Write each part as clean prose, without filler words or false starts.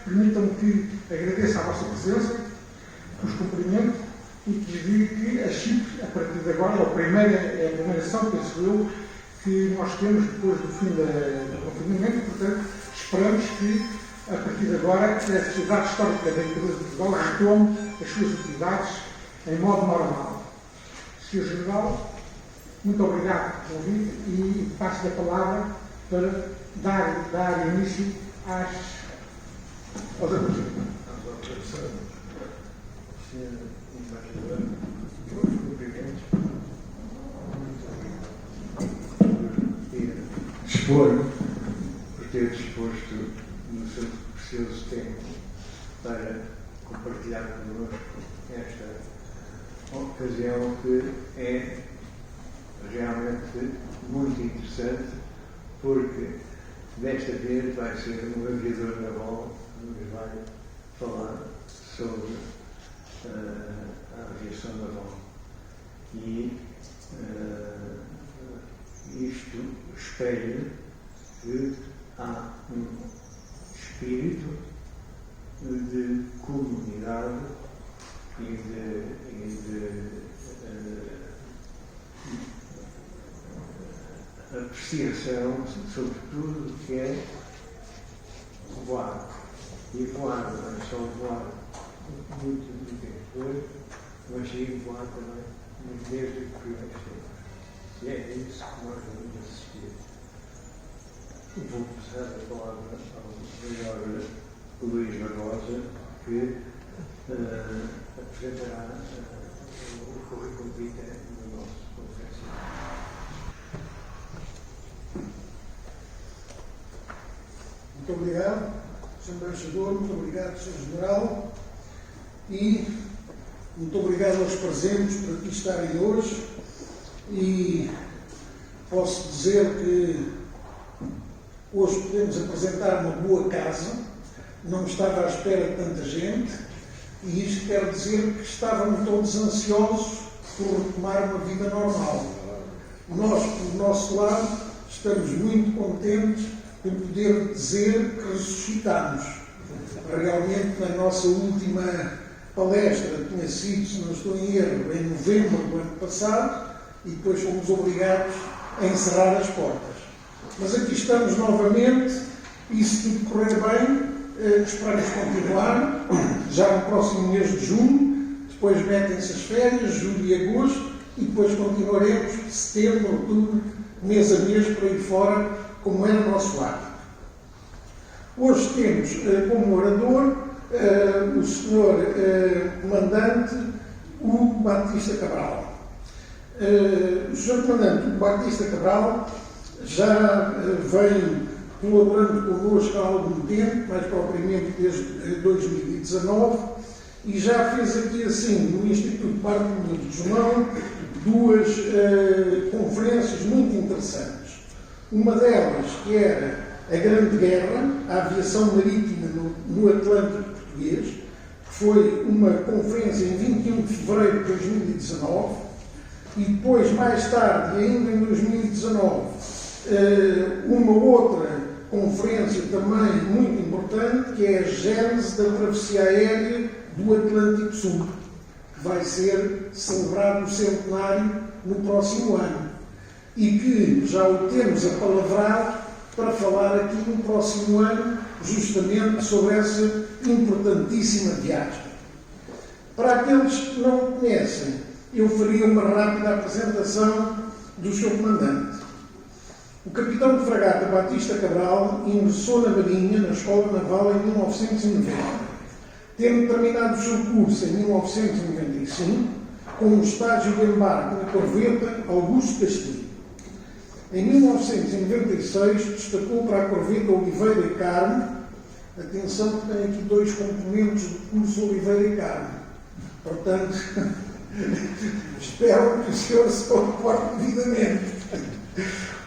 permitam-me que agradeça a vossa presença, que os cumprimento e que lhes diga que a Chipre, a partir de agora, é a primeira sessão, penso eu, que nós temos depois do fim do confinamento, portanto, esperamos que, a partir de agora, a Sociedade Histórica da Empresa de Portugal retome as suas atividades em modo normal. Sr. General, muito obrigado por convite e passo-lhe a palavra para dar início aos acontecimentos. Senhor Embaixador, meus cumprimentos. Por ter disposto no seu precioso tempo para compartilhar connosco esta ocasião que é realmente muito interessante, porque desta vez vai ser um aviador naval que nos vai falar sobre a aviação naval. E isto espelha que há um espírito de comunidade e de apreciação sobre tudo o que é voar. E voar não é só voar muito tempo, mas sim voar também desde que primeiros tempos. E é isso que nós vamos assistir. Vou passar a palavra ao Sr. Luís Barbosa, que apresentará o currículo vitae do nosso conferenciante. Muito obrigado, Sr. Embaixador, muito obrigado, Sr. General, e muito obrigado aos presentes por aqui estarem hoje. E posso dizer que hoje podemos apresentar uma boa casa, não estava à espera de tanta gente, e isto quer dizer que estávamos todos ansiosos por retomar uma vida normal. Nós, por nosso lado, estamos muito contentes em poder dizer que ressuscitamos. Realmente, na nossa última palestra, tinha sido, se não estou em erro, em novembro do ano passado, e depois fomos obrigados a encerrar as portas. Mas aqui estamos novamente, e se tudo correr bem, esperamos continuar, já no próximo mês de junho, depois metem-se as férias, julho e agosto, e depois continuaremos setembro, outubro, mês a mês, por aí fora, como era o nosso hábito. Hoje temos como orador o Sr. Comandante Hugo Batista Cabral. O Sr. Comandante Hugo Batista Cabral já vem colaborando connosco há algum tempo, mais propriamente desde 2019, e já fez aqui assim, no Instituto Bartolomeu de Guzmão, duas conferências muito interessantes. Uma delas, que era a Grande Guerra, a aviação marítima no Atlântico Português, que foi uma conferência em 21 de fevereiro de 2019, e depois, mais tarde, ainda em 2019, uma outra conferência também muito importante, que é a Gênese da Travessia Aérea do Atlântico Sul, que vai ser celebrado o centenário no próximo ano, e que já o temos apalavrado para falar aqui no próximo ano, justamente sobre essa importantíssima viagem. Para aqueles que não o conhecem, eu faria uma rápida apresentação do seu comandante. O capitão de fragata Batista Cabral ingressou na Marinha, na Escola Naval, em 1990, tendo terminado o seu curso em 1995, com um estágio de embarque na corveta Augusto Castilho. Em 1996, destacou para a corveta Oliveira e Carme. Atenção que tem aqui dois componentes do curso Oliveira e Carme. Portanto, espero que o senhor se comporte devidamente.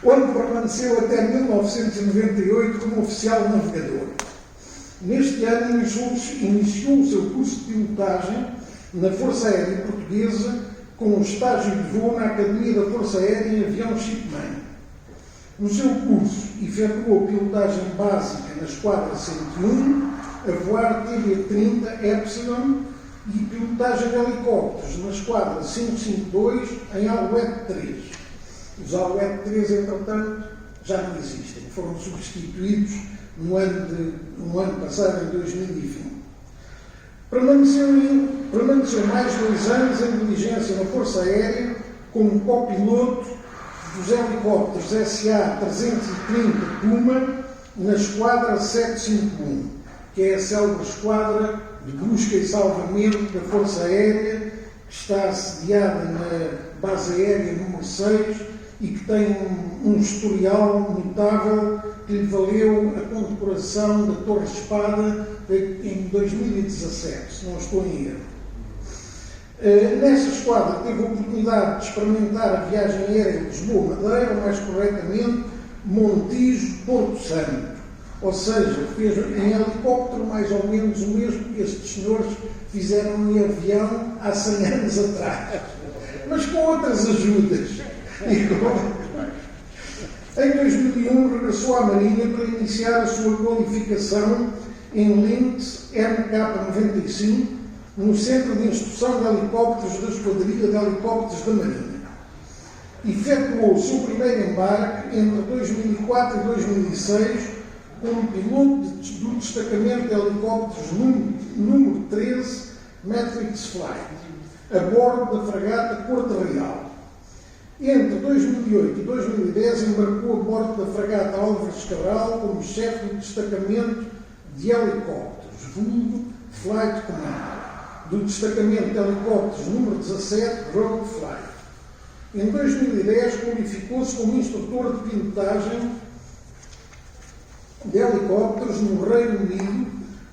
Onde permaneceu até 1998 como oficial navegador. Neste ano iniciou o seu curso de pilotagem na Força Aérea Portuguesa com um estágio de voo na Academia da Força Aérea em avião Shipman. No seu curso, efetuou pilotagem básica na Esquadra 101 a voar TB-30 Epsilon e pilotagem de helicópteros na esquadra 552 em Alouette 3. Os Alouette 3, entretanto, já não existem, foram substituídos no ano passado, em 2020. Permaneceu mais 2 anos em diligência na Força Aérea como copiloto dos helicópteros SA-330 Puma na esquadra 751, que é a célebre esquadra de busca e salvamento da Força Aérea, que está assediada na Base Aérea número 6 e que tem um historial notável que lhe valeu a condecoração da Torre de Espada em 2017, se não estou em erro. Nessa esquadra teve a oportunidade de experimentar a viagem aérea de Lisboa-Madeira, ou mais corretamente, Montijo-Porto Santo. Ou seja, fez em helicóptero mais ou menos o mesmo que estes senhores fizeram em avião há 100 anos atrás, mas com outras ajudas. Em 2001 regressou à Marinha para iniciar a sua qualificação em Linx MK-95 no Centro de Instrução de Helicópteros da Esquadrilha de Helicópteros da Marinha. Efetuou o seu primeiro embarque entre 2004 e 2006 como piloto do destacamento de helicópteros número 13 Matrix Flight, a bordo da fragata Porto Real. Entre 2008 e 2010 embarcou a bordo da fragata Álvares Cabral como chefe do destacamento de helicópteros, vulgo Flight Commander, do destacamento de helicópteros número 17 Rogue Flight. Em 2010 qualificou-se como instrutor de pilotagem de helicópteros no Reino Unido,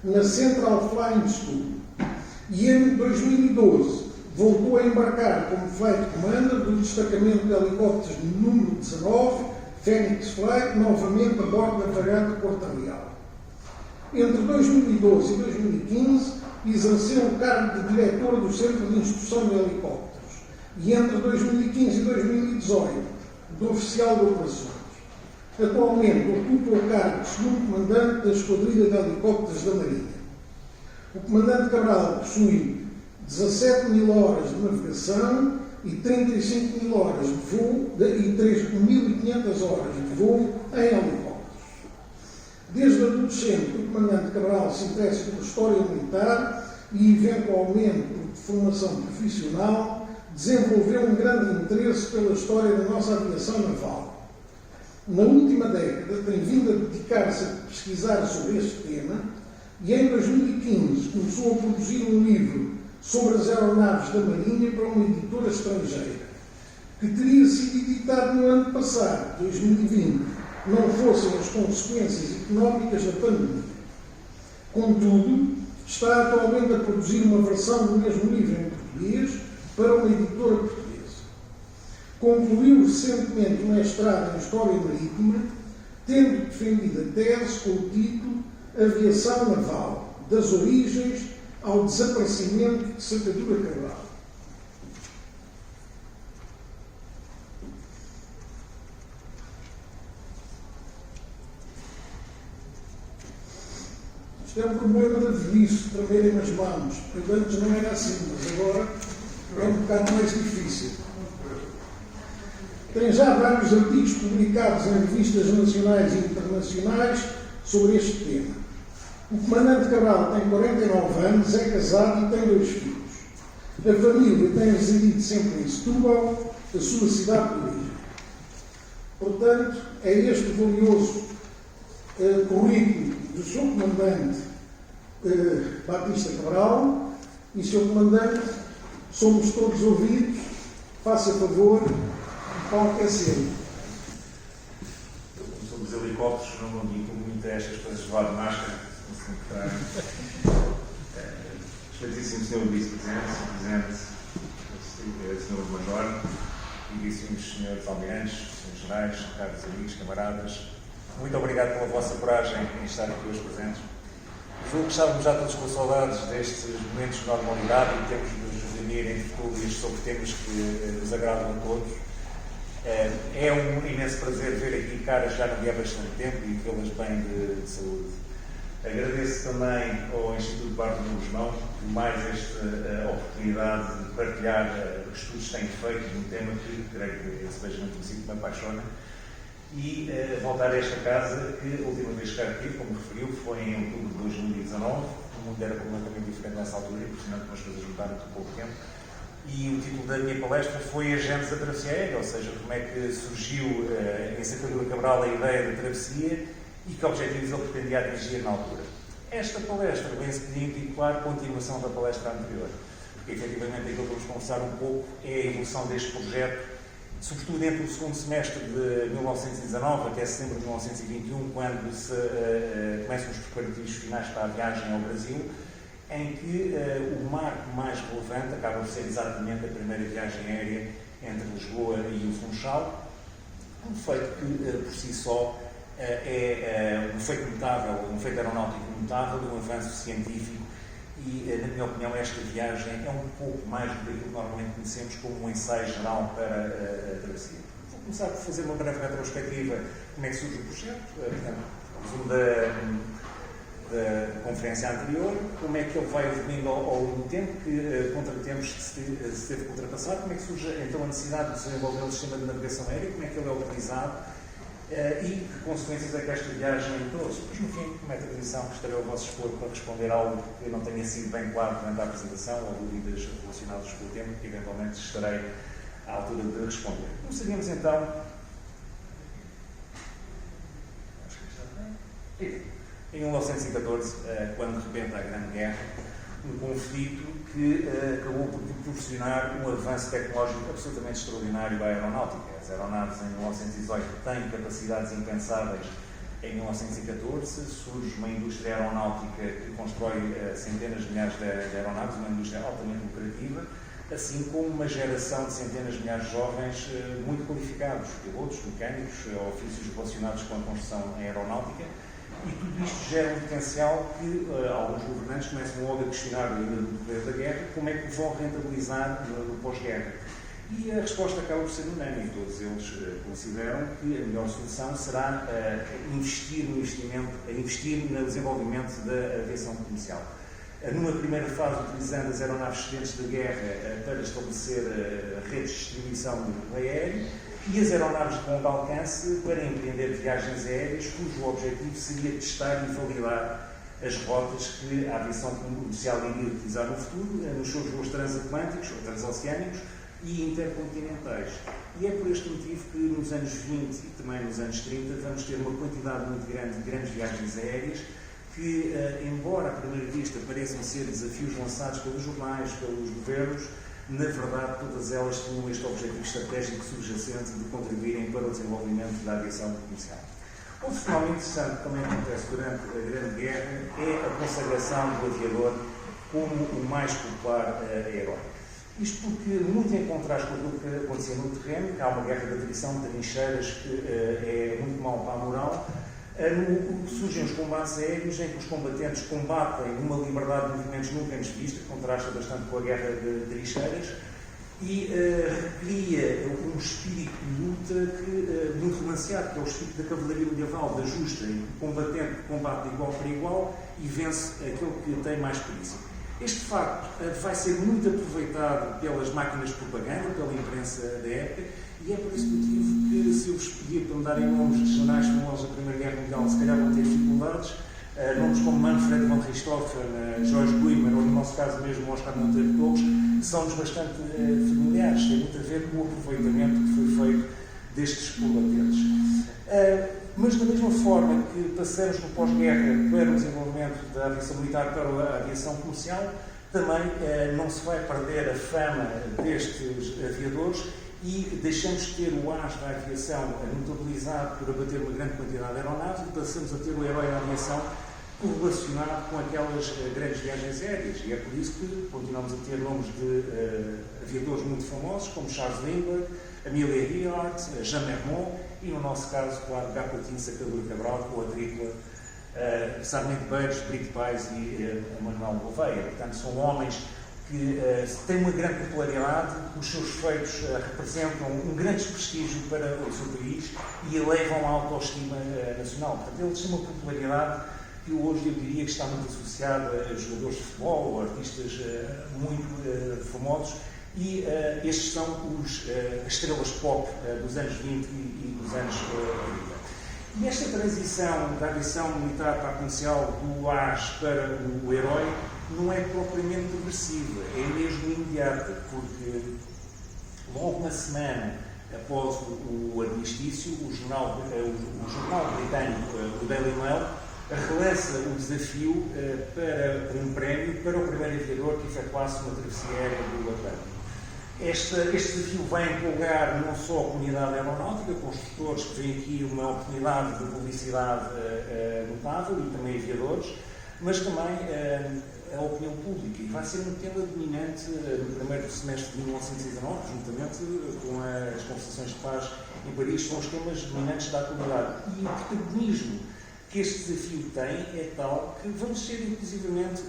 na Central Flying School. E em 2012 voltou a embarcar como Flight Commander do destacamento de helicópteros número 19, Phoenix Flight, novamente a bordo da fragata Porto Real. Entre 2012 e 2015 exerceu o cargo de diretor do Centro de Instrução de Helicópteros e entre 2015 e 2018 de oficial de operações. Atualmente ocupa o cargo de segundo comandante da Esquadrilha de Helicópteros da Marinha. O comandante Cabral possui 17.000 horas de navegação e 35.000 horas de voo e 3.500 horas de voo em helicópteros. Desde adolescente, o comandante Cabral se interessa pela história militar e, eventualmente, por formação profissional, desenvolveu um grande interesse pela história da nossa aviação naval. Na última década, tem vindo a dedicar-se a pesquisar sobre este tema e, em 2015, começou a produzir um livro sobre as aeronaves da Marinha para uma editora estrangeira, que teria sido editado no ano passado, 2020, não fossem as consequências económicas da pandemia. Contudo, está atualmente a produzir uma versão do mesmo livro em português para uma editora portuguesa. Concluiu recentemente um mestrado em História Marítima, tendo defendido a tese com o título Aviação Naval, das origens ao desaparecimento de Sacadura Cabral. Isto é um problema da velhice, tremerem nas mãos. Antes não era assim, mas agora é um bocado mais difícil. Tem já vários artigos publicados em revistas nacionais e internacionais sobre este tema. O comandante Cabral tem 49 anos, é casado e tem 2 filhos. A família tem residido sempre em Setúbal, a sua cidade de origem. Portanto, é este valioso currículo do Sr. Comandante Batista Cabral e, Sr. Comandante, somos todos ouvidos, faça favor de aquecer. Sobre os helicópteros, não digo muito a estas coisas de levar de máscara. Excelentíssimo Sr. Vice-Presidente, Sr. Major, digníssimos Srs. Almirantes, Srs. Generais, caros amigos, camaradas, muito obrigado pela vossa coragem em estar aqui hoje presentes. Julgo que estávamos já todos com saudades destes momentos de normalidade e temos de nos reunir em tertúlias sobre temas que nos agradam a todos. É um imenso prazer ver aqui caras já não vi há bastante tempo e vê-las bem de saúde. Agradeço também ao Instituto Bartolomeu Guzmão por mais esta oportunidade de partilhar os estudos que têm feito de um tema que creio que esse beijamento consigo me apaixona. E voltar a esta casa, que a última vez que cá aqui, como referiu, foi em outubro de 2019. O mundo era completamente diferente nessa altura, impressionante como as coisas mudaram em pouco tempo. E o título da minha palestra foi A Gênese da Travessia Aérea, ou seja, como é que surgiu em Sacadura Cabral a ideia da travessia e que objetivos ele pretendia atingir na altura. Esta palestra bem se podia intitular continuação da palestra anterior, porque efetivamente aquilo que vamos conversar um pouco é a evolução deste projeto, sobretudo entre o segundo semestre de 1919 até setembro de 1921, quando se começam os preparativos finais para a viagem ao Brasil, em que o marco mais relevante acaba por ser exatamente a primeira viagem aérea entre Lisboa e o Funchal, um feito que, por si só, é um feito notável, um feito aeronáutico notável, um avanço científico e, na minha opinião, esta viagem é um pouco mais do que aquilo que normalmente conhecemos como um ensaio geral para a travessia. Vou começar por fazer uma breve retrospectiva de como é que surge o projeto, portanto, resumo da conferência anterior, como é que ele vai evoluindo ao longo do tempo, que contratempos se teve que ultrapassar, como é que surge então a necessidade de desenvolver um sistema de navegação aérea, como é que ele é utilizado e que consequências é que esta viagem trouxe. Mas no fim, como é a tradição, gostaria ao vosso expor para responder algo que não tenha sido bem claro durante a apresentação ou dúvidas relacionadas com o tema, que eventualmente estarei à altura de responder. Começaríamos então. Acho que já tem. Em 1914, quando rebenta a Grande Guerra, um conflito que acabou por proporcionar um avanço tecnológico absolutamente extraordinário à aeronáutica. As aeronaves em 1918 têm capacidades impensáveis em 1914, surge uma indústria aeronáutica que constrói centenas de milhares de aeronaves, uma indústria altamente lucrativa, assim como uma geração de centenas de milhares de jovens muito qualificados, pilotos, mecânicos, ofícios relacionados com a construção aeronáutica. E tudo isto gera um potencial que alguns governantes começam logo a questionar ainda no decorrer da guerra, como é que vão rentabilizar no pós-guerra. E a resposta acaba por ser unânime. Todos eles consideram que a melhor solução será investir no desenvolvimento da aviação comercial. Numa primeira fase, utilizando as aeronaves excedentes da guerra para estabelecer redes de distribuição do aéreo, e as aeronaves de longo alcance para empreender viagens aéreas cujo objetivo seria testar e validar as rotas que a aviação comercial iria utilizar no futuro, nos seus voos transatlânticos ou transoceânicos e intercontinentais. E é por este motivo que nos anos 20 e também nos anos 30 vamos ter uma quantidade muito grande de grandes viagens aéreas que, embora à primeira vista pareçam ser desafios lançados pelos jornais, pelos governos, na verdade, todas elas tinham este objetivo estratégico subjacente de contribuírem para o desenvolvimento da aviação comercial. Outro fenómeno interessante que também acontece durante a Grande Guerra é a consagração do aviador como o mais popular herói. Isto porque, muito em contraste com aquilo que acontecia no terreno, que há uma guerra de atrição, de trincheiras, que é muito mau para a moral, surgem os combates aéreos em que os combatentes combatem uma liberdade de movimentos nunca antes vista, que contrasta bastante com a guerra de trincheiras, e cria um espírito de luta muito romanceado, que é o espírito da cavalaria medieval, da justa, em que o combatente combate de igual para igual e vence aquele que tem mais perícia. Este facto vai ser muito aproveitado pelas máquinas de propaganda, pela imprensa da época, e é por esse motivo que, se eu vos pedir para me darem nomes de jornais famosos da Primeira Guerra Mundial, se calhar vão ter dificuldades. Nomes como Manfred von Richthofen, George Guimer, ou no nosso caso mesmo Oscar Monteiro Torres, são-nos bastante familiares, tem muito a ver com o aproveitamento que foi feito destes combatentes. Mas da mesma forma que passamos no pós-guerra para o desenvolvimento da aviação militar para a aviação comercial, também não se vai perder a fama destes aviadores e deixamos de ter o as da aviação notabilizado por abater uma grande quantidade de aeronaves e passamos a ter o herói da aviação correlacionado com aquelas grandes viagens aéreas. E é por isso que continuamos a ter nomes de aviadores muito famosos, como Charles Lindbergh, Amelia Earhart, Jean Mermont e, no nosso caso, claro, Gapatin, Sacadura Cabral, com a tripla Sarmento Beires, Brito Pais e Manuel Gouveia. Portanto, são homens que têm uma grande popularidade, os seus feitos representam um grande prestígio para o seu país e elevam a autoestima nacional. Portanto, eles têm uma popularidade que hoje eu diria que está muito associada a jogadores de futebol ou artistas muito famosos, e estes são as estrelas pop dos anos 20 e dos anos 30. E esta transição da aviação militar para a comercial, do AS para o herói, não é propriamente reversiva, é mesmo imediata, porque logo uma semana após o armistício, o jornal britânico, o Daily Mail, relança o desafio para um prémio para o primeiro aviador que efetuasse uma travessia aérea do Atlântico. Este desafio vai empolgar não só a comunidade aeronáutica, construtores que veem aqui uma oportunidade de publicidade notável, e também aviadores, mas também a opinião pública. E vai ser um tema dominante no primeiro semestre de 1919, juntamente com as conversações de paz em Paris, são os temas dominantes da atualidade. E o protagonismo que este desafio tem é tal que vamos ser, inclusivamente,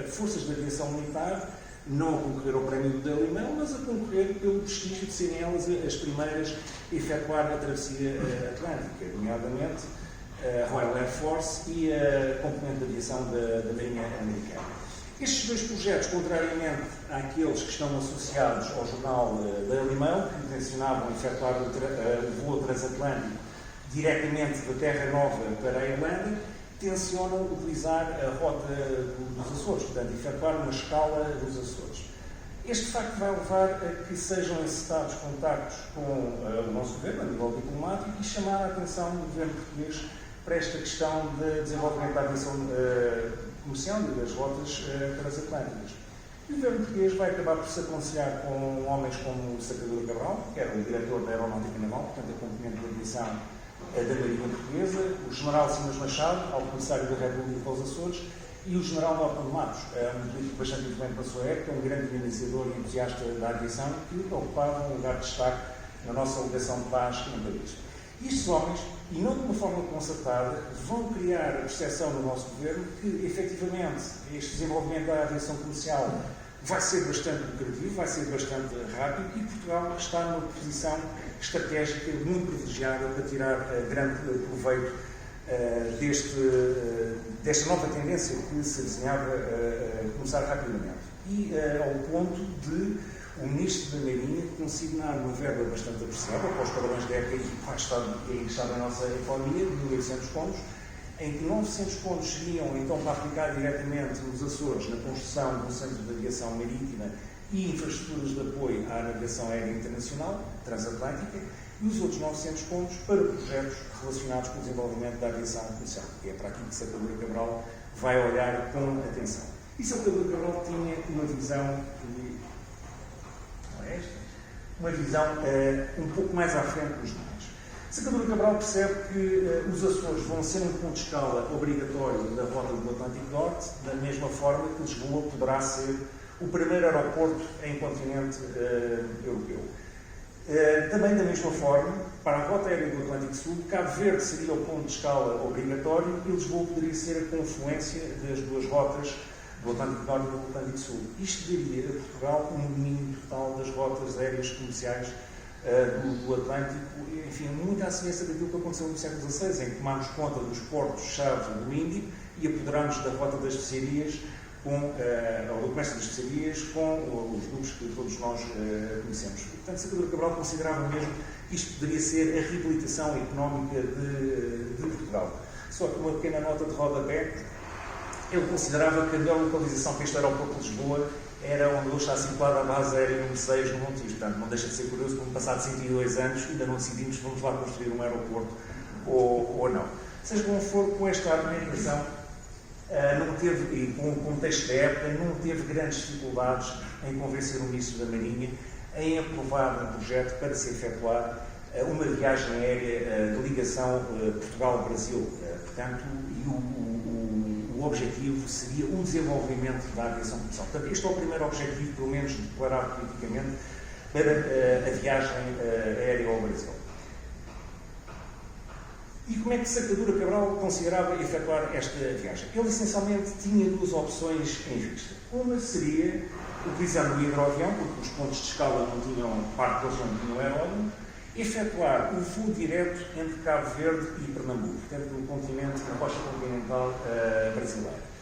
forças de aviação militar, não a concorrer ao prémio do Daily Mail, mas a concorrer pelo prestígio de serem elas as primeiras a efetuar a travessia atlântica, nomeadamente a Royal Air Force e a componente de aviação da Marinha Americana. Estes dois projetos, contrariamente àqueles que estão associados ao jornal Daily Mail, que intencionavam efetuar o voo transatlântico diretamente da Terra Nova para a Irlanda, tencionam utilizar a rota dos Açores, portanto, efetuar uma escala dos Açores. Este facto vai levar a que sejam encetados contactos com o nosso governo, a nível diplomático, e chamar a atenção do governo português para esta questão de desenvolvimento da aviação comercial e das rotas transatlânticas. E o governo português vai acabar por se aconselhar com homens como o Sacadura Cabral, que era o diretor da Aeronáutica Naval, portanto, a componente de aviação da Marinha Portuguesa, o general Simas Machado, alto comissário da República para os Açores, e o general Norton Matos, um político bastante influente na sua época, um grande dinamizador e entusiasta da aviação, que ocupava um lugar de destaque na nossa alegação de paz em Paris. E estes homens, e não de uma forma concertada, vão criar a percepção no nosso governo que, efetivamente, este desenvolvimento da aviação comercial vai ser bastante lucrativo, vai ser bastante rápido, e Portugal está numa posição estratégica muito privilegiada para tirar grande proveito desta nova tendência que se desenhava começar rapidamente. E ao ponto de o Ministro da Marinha consignar uma verba bastante apreciada para os padrões da época e que está na nossa economia, de 1.800 contos, em que 900 contos seriam então para aplicar diretamente nos Açores na construção de um centro de aviação marítima e infraestruturas de apoio à navegação aérea internacional, transatlântica, e os outros 900 contos para projetos relacionados com o desenvolvimento da aviação comercial. E é para aqui que Sacadura Cabral vai olhar com atenção. E Sacadura Cabral tinha uma visão, não é esta? Uma visão um pouco mais à frente dos demais. Sacadura Cabral percebe que os Açores vão ser um ponto de escala obrigatório da rota do Atlântico Norte, da mesma forma que Lisboa poderá ser o primeiro aeroporto em continente europeu. Também da mesma forma, para a rota aérea do Atlântico Sul, Cabo Verde seria o ponto de escala obrigatório e Lisboa poderia ser a confluência das duas rotas do Atlântico Norte e do Atlântico Sul. Isto daria a Portugal um domínio total das rotas aéreas comerciais do Atlântico, enfim, muito à semelhança daquilo que aconteceu no século XVI, em que tomámos conta dos portos-chave do Índico e apoderámos da rota das especiarias, ou do comércio das especiarias, com os grupos que todos nós conhecemos. Portanto, Sacadura Cabral considerava mesmo que isto poderia ser a reabilitação económica de Portugal. Só que uma pequena nota de rodapé, ele considerava que a melhor localização para este aeroporto de Lisboa era onde hoje está situada a base aérea número 6 no Montijo. Portanto, não deixa de ser curioso, como passados 102 anos, ainda não decidimos se vamos lá construir um aeroporto ou não. Seja como for, com esta argumentação, não teve, e com o contexto da época, não teve grandes dificuldades em convencer o Ministro da Marinha em aprovar um projeto para se efetuar uma viagem aérea de ligação Portugal-Brasil. Portanto, o objetivo seria um desenvolvimento da aviação comercial. Portanto, este é o primeiro objetivo, pelo menos declarado politicamente, para a viagem aérea ao Brasil. E como é que Sacadura Cabral considerava efetuar esta viagem? Ele, essencialmente, tinha duas opções em vista. Uma seria utilizando o hidroavião, porque os pontos de escala não tinham, parte deles não tinham aeródromo, efetuar o voo direto entre Cabo Verde e Pernambuco, portanto, no continente, na costa continental brasileira.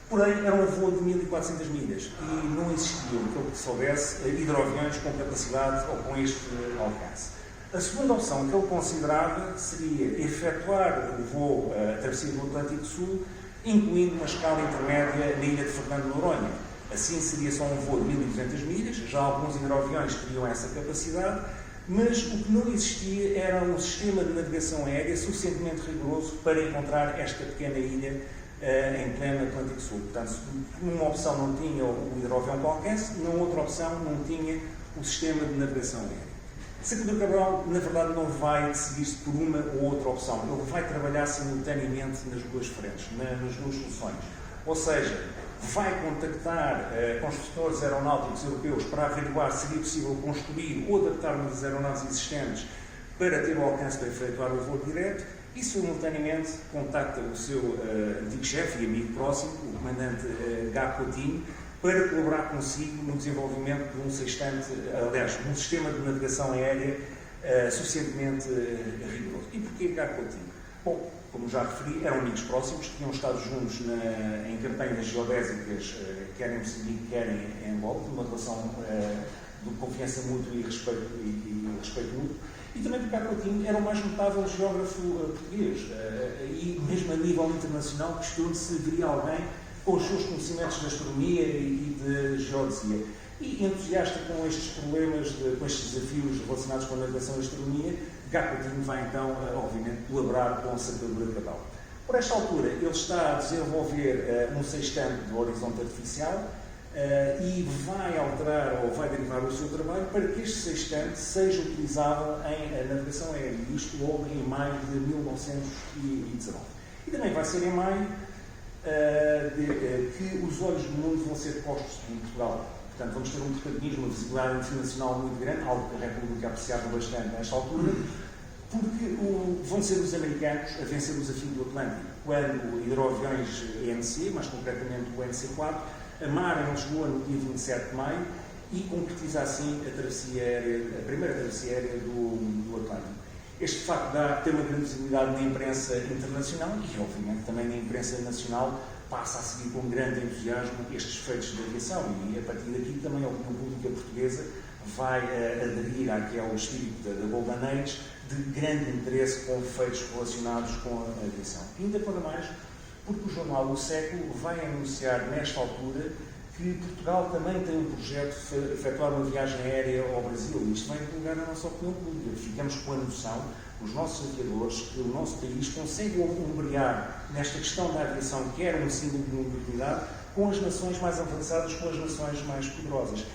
Porém, era um voo de 1.400 milhas e não existiam, pelo que soubesse, hidroaviões com capacidade ou com este alcance. A segunda opção que ele considerava seria efetuar o voo, a travessia do Atlântico Sul, incluindo uma escala intermédia na ilha de Fernando de Noronha. Assim seria só um voo de 1.200 milhas, já alguns hidroaviões teriam essa capacidade, mas o que não existia era um sistema de navegação aérea suficientemente rigoroso para encontrar esta pequena ilha em pleno Atlântico Sul. Portanto, numa opção não tinha o hidroavião com alcance, numa outra opção não tinha o sistema de navegação aérea. Sacadura Cabral, na verdade, não vai decidir-se por uma ou outra opção. Ele vai trabalhar simultaneamente nas duas frentes, nas duas soluções. Ou seja, vai contactar construtores aeronáuticos europeus para averiguar se seria possível construir ou adaptar uma das aeronaves existentes para ter o alcance para efetuar o voo direto e, simultaneamente, contacta o seu antigo chefe e amigo próximo, o comandante Gá Coutinho, para colaborar consigo no desenvolvimento de um sextante, aliás, um sistema de navegação aérea suficientemente rigoroso. E porquê Gá Coutinho? Bom, como já referi, eram amigos próximos, tinham estado juntos em campanhas geodésicas, quer em Moçambique, quer em Angola, de uma relação de confiança mútua e respeito mútuo. E também porque Gá Coutinho era o mais notável geógrafo português. E mesmo a nível internacional, questionou-se se haveria alguém com os seus conhecimentos de astronomia e de geodesia. E entusiasta com estes problemas, com estes desafios relacionados com a navegação e a astronomia, Gá Coutinho vai então, obviamente, colaborar com a Sacadura Cabral. Por esta altura, ele está a desenvolver um sextante do horizonte artificial e vai alterar ou vai derivar o seu trabalho para que este sextante seja utilizável em navegação aérea, isto logo em maio de 1919. E também vai ser em maio que os olhos do mundo vão ser postos em Portugal. Portanto, vamos ter um protagonismo, uma visibilidade internacional muito grande, algo que a República apreciava bastante nesta altura, porque vão ser os americanos a vencer o desafio do Atlântico, quando hidroaviões ENC, mais concretamente o NC-4, amarram Lisboa no dia 27 de maio e concretiza assim a primeira travessia aérea do Atlântico. Este facto tem uma grande visibilidade na imprensa internacional e, obviamente, também na imprensa nacional passa a seguir com grande entusiasmo estes feitos de aviação e, a partir daqui, também a opinião pública portuguesa vai aderir àquele espírito da Golden Age de grande interesse com feitos relacionados com a aviação. E ainda para mais, porque o jornal O Século vai anunciar, nesta altura, que Portugal também tem um projeto de efetuar uma viagem aérea ao Brasil. Isto vai divulgar a nossa opinião pública. Ficamos com a noção, os nossos aviadores, que o nosso país consegue ombrear nesta questão da aviação, que era um símbolo de mobilidade, com as nações mais avançadas, com as nações mais poderosas.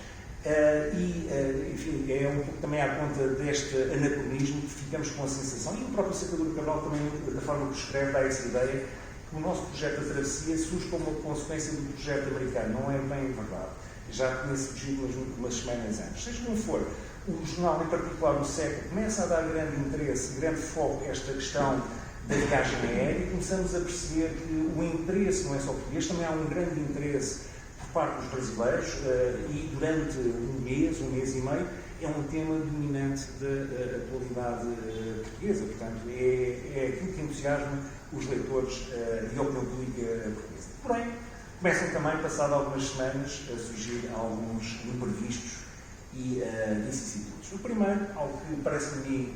Enfim, é um pouco também à conta deste anacronismo que ficamos com a sensação, e o próprio Sacadura Cabral também, da forma que escreve, dá essa ideia, que o nosso projeto da travessia surge como uma consequência do projeto americano. Não é bem verdade. Já tinha surgido umas semanas antes. Seja como for, o jornal, em particular o Século, começa a dar grande interesse, grande foco a esta questão da viagem aérea e começamos a perceber que o interesse não é só português, também há um grande interesse por parte dos brasileiros e durante um mês e meio, é um tema dominante da atualidade portuguesa. Portanto, é aquilo que entusiasma os leitores e a opinião pública portuguesa. Porém, começam também, passado algumas semanas, a surgir alguns imprevistos e vicissitudes. O primeiro, algo que parece a mim,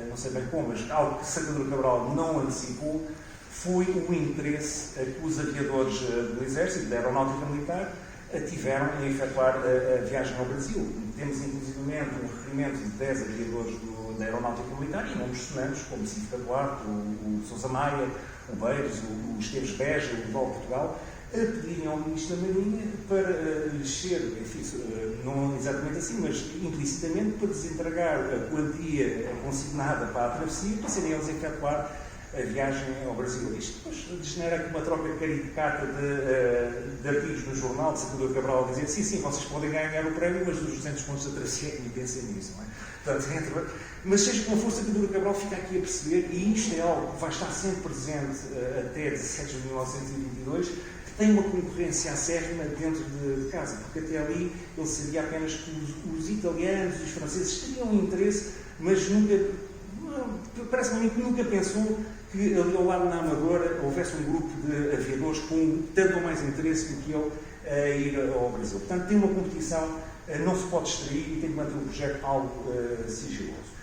não sei bem como, mas algo que Sacadura Cabral não antecipou, foi o interesse que os aviadores do Exército, da Aeronáutica Militar, tiveram em efetuar a viagem ao Brasil. Temos, inclusivamente, um requerimento de 10 aviadores da Aeronáutica Militar e nomes sonantes, como Cívica Duarte, o Sousa Maia, o Beiros, o Esteves Beja, o Val Portugal, a pedirem ao Ministro da Marinha para lhes ser, enfim, não exatamente assim, mas implicitamente, para desentregar a quantia consignada para a travessia, para serem eles a efetuar a viagem ao Brasil. Isto depois degenera aqui uma troca caricata de artigos no jornal de Sacadura Cabral a dizer sim, vocês podem ganhar o prémio, mas dos 200 pontos da travessia, nem pensem nisso, não é? Portanto, mas seja como for, Sacadura Cabral fica aqui a perceber, e isto é algo que vai estar sempre presente até 17 de 1922, que tem uma concorrência acérrima dentro de casa, porque até ali ele sabia apenas que os italianos e os franceses teriam interesse mas nunca, parece-me a mim que nunca pensou que ali ao lado na Amadora houvesse um grupo de aviadores com tanto ou mais interesse do que ele a ir ao Brasil. Portanto, tem uma competição, não se pode distrair e tem que manter o projeto algo sigiloso.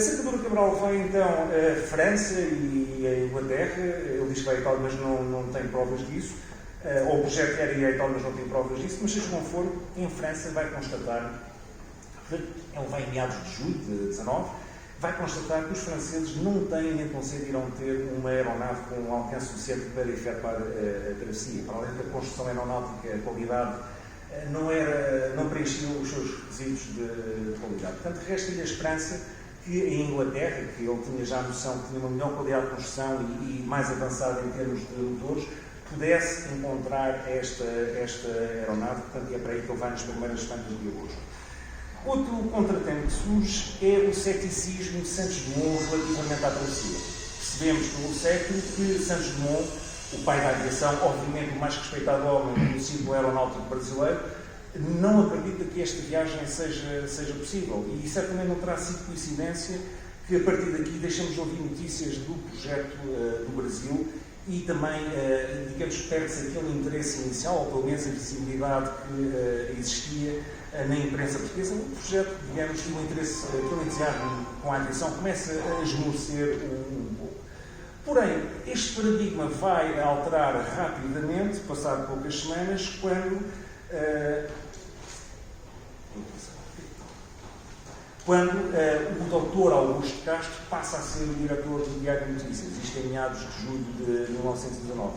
Sacadura Cabral vai então a França e a Inglaterra. Ele diz que vai a Itália, mas não tem provas disso. Ou o projeto era ir a Itália, mas não tem provas disso. Mas seja como for, em França vai constatar, ele vai em meados de julho de 19, vai constatar que os franceses não têm nem conseguirão ter uma aeronave com um alcance suficiente para efetuar a travessia. Para além da construção aeronáutica, a qualidade não preenchia os seus requisitos de qualidade. Portanto, resta-lhe a esperança que a Inglaterra, que ele tinha já a noção que tinha uma melhor qualidade de construção e mais avançada em termos de motores, pudesse encontrar esta aeronave. Portanto, é para aí que ele vai nas primeiras semanas de agosto. Outro contratempo que surge é o ceticismo de Santos Dumont relativamente à travessia. Percebemos pelo século que Santos Dumont, o pai da aviação, obviamente o mais respeitado homem do ciclo aeronáutico brasileiro, não acredita que esta viagem seja possível. E certamente não terá sido coincidência que a partir daqui deixamos de ouvir notícias do projeto do Brasil e também, digamos, perde-se aquele interesse inicial, ou pelo menos a visibilidade que existia na imprensa portuguesa. O projeto, digamos, que o interesse, aquele entusiasmo com a aviação começa a esmorecer um pouco. Porém, este paradigma vai alterar rapidamente, passado poucas semanas, quando o Dr. Augusto Castro passa a ser o diretor do Diário de Notícias, isto em meados de julho de 1919.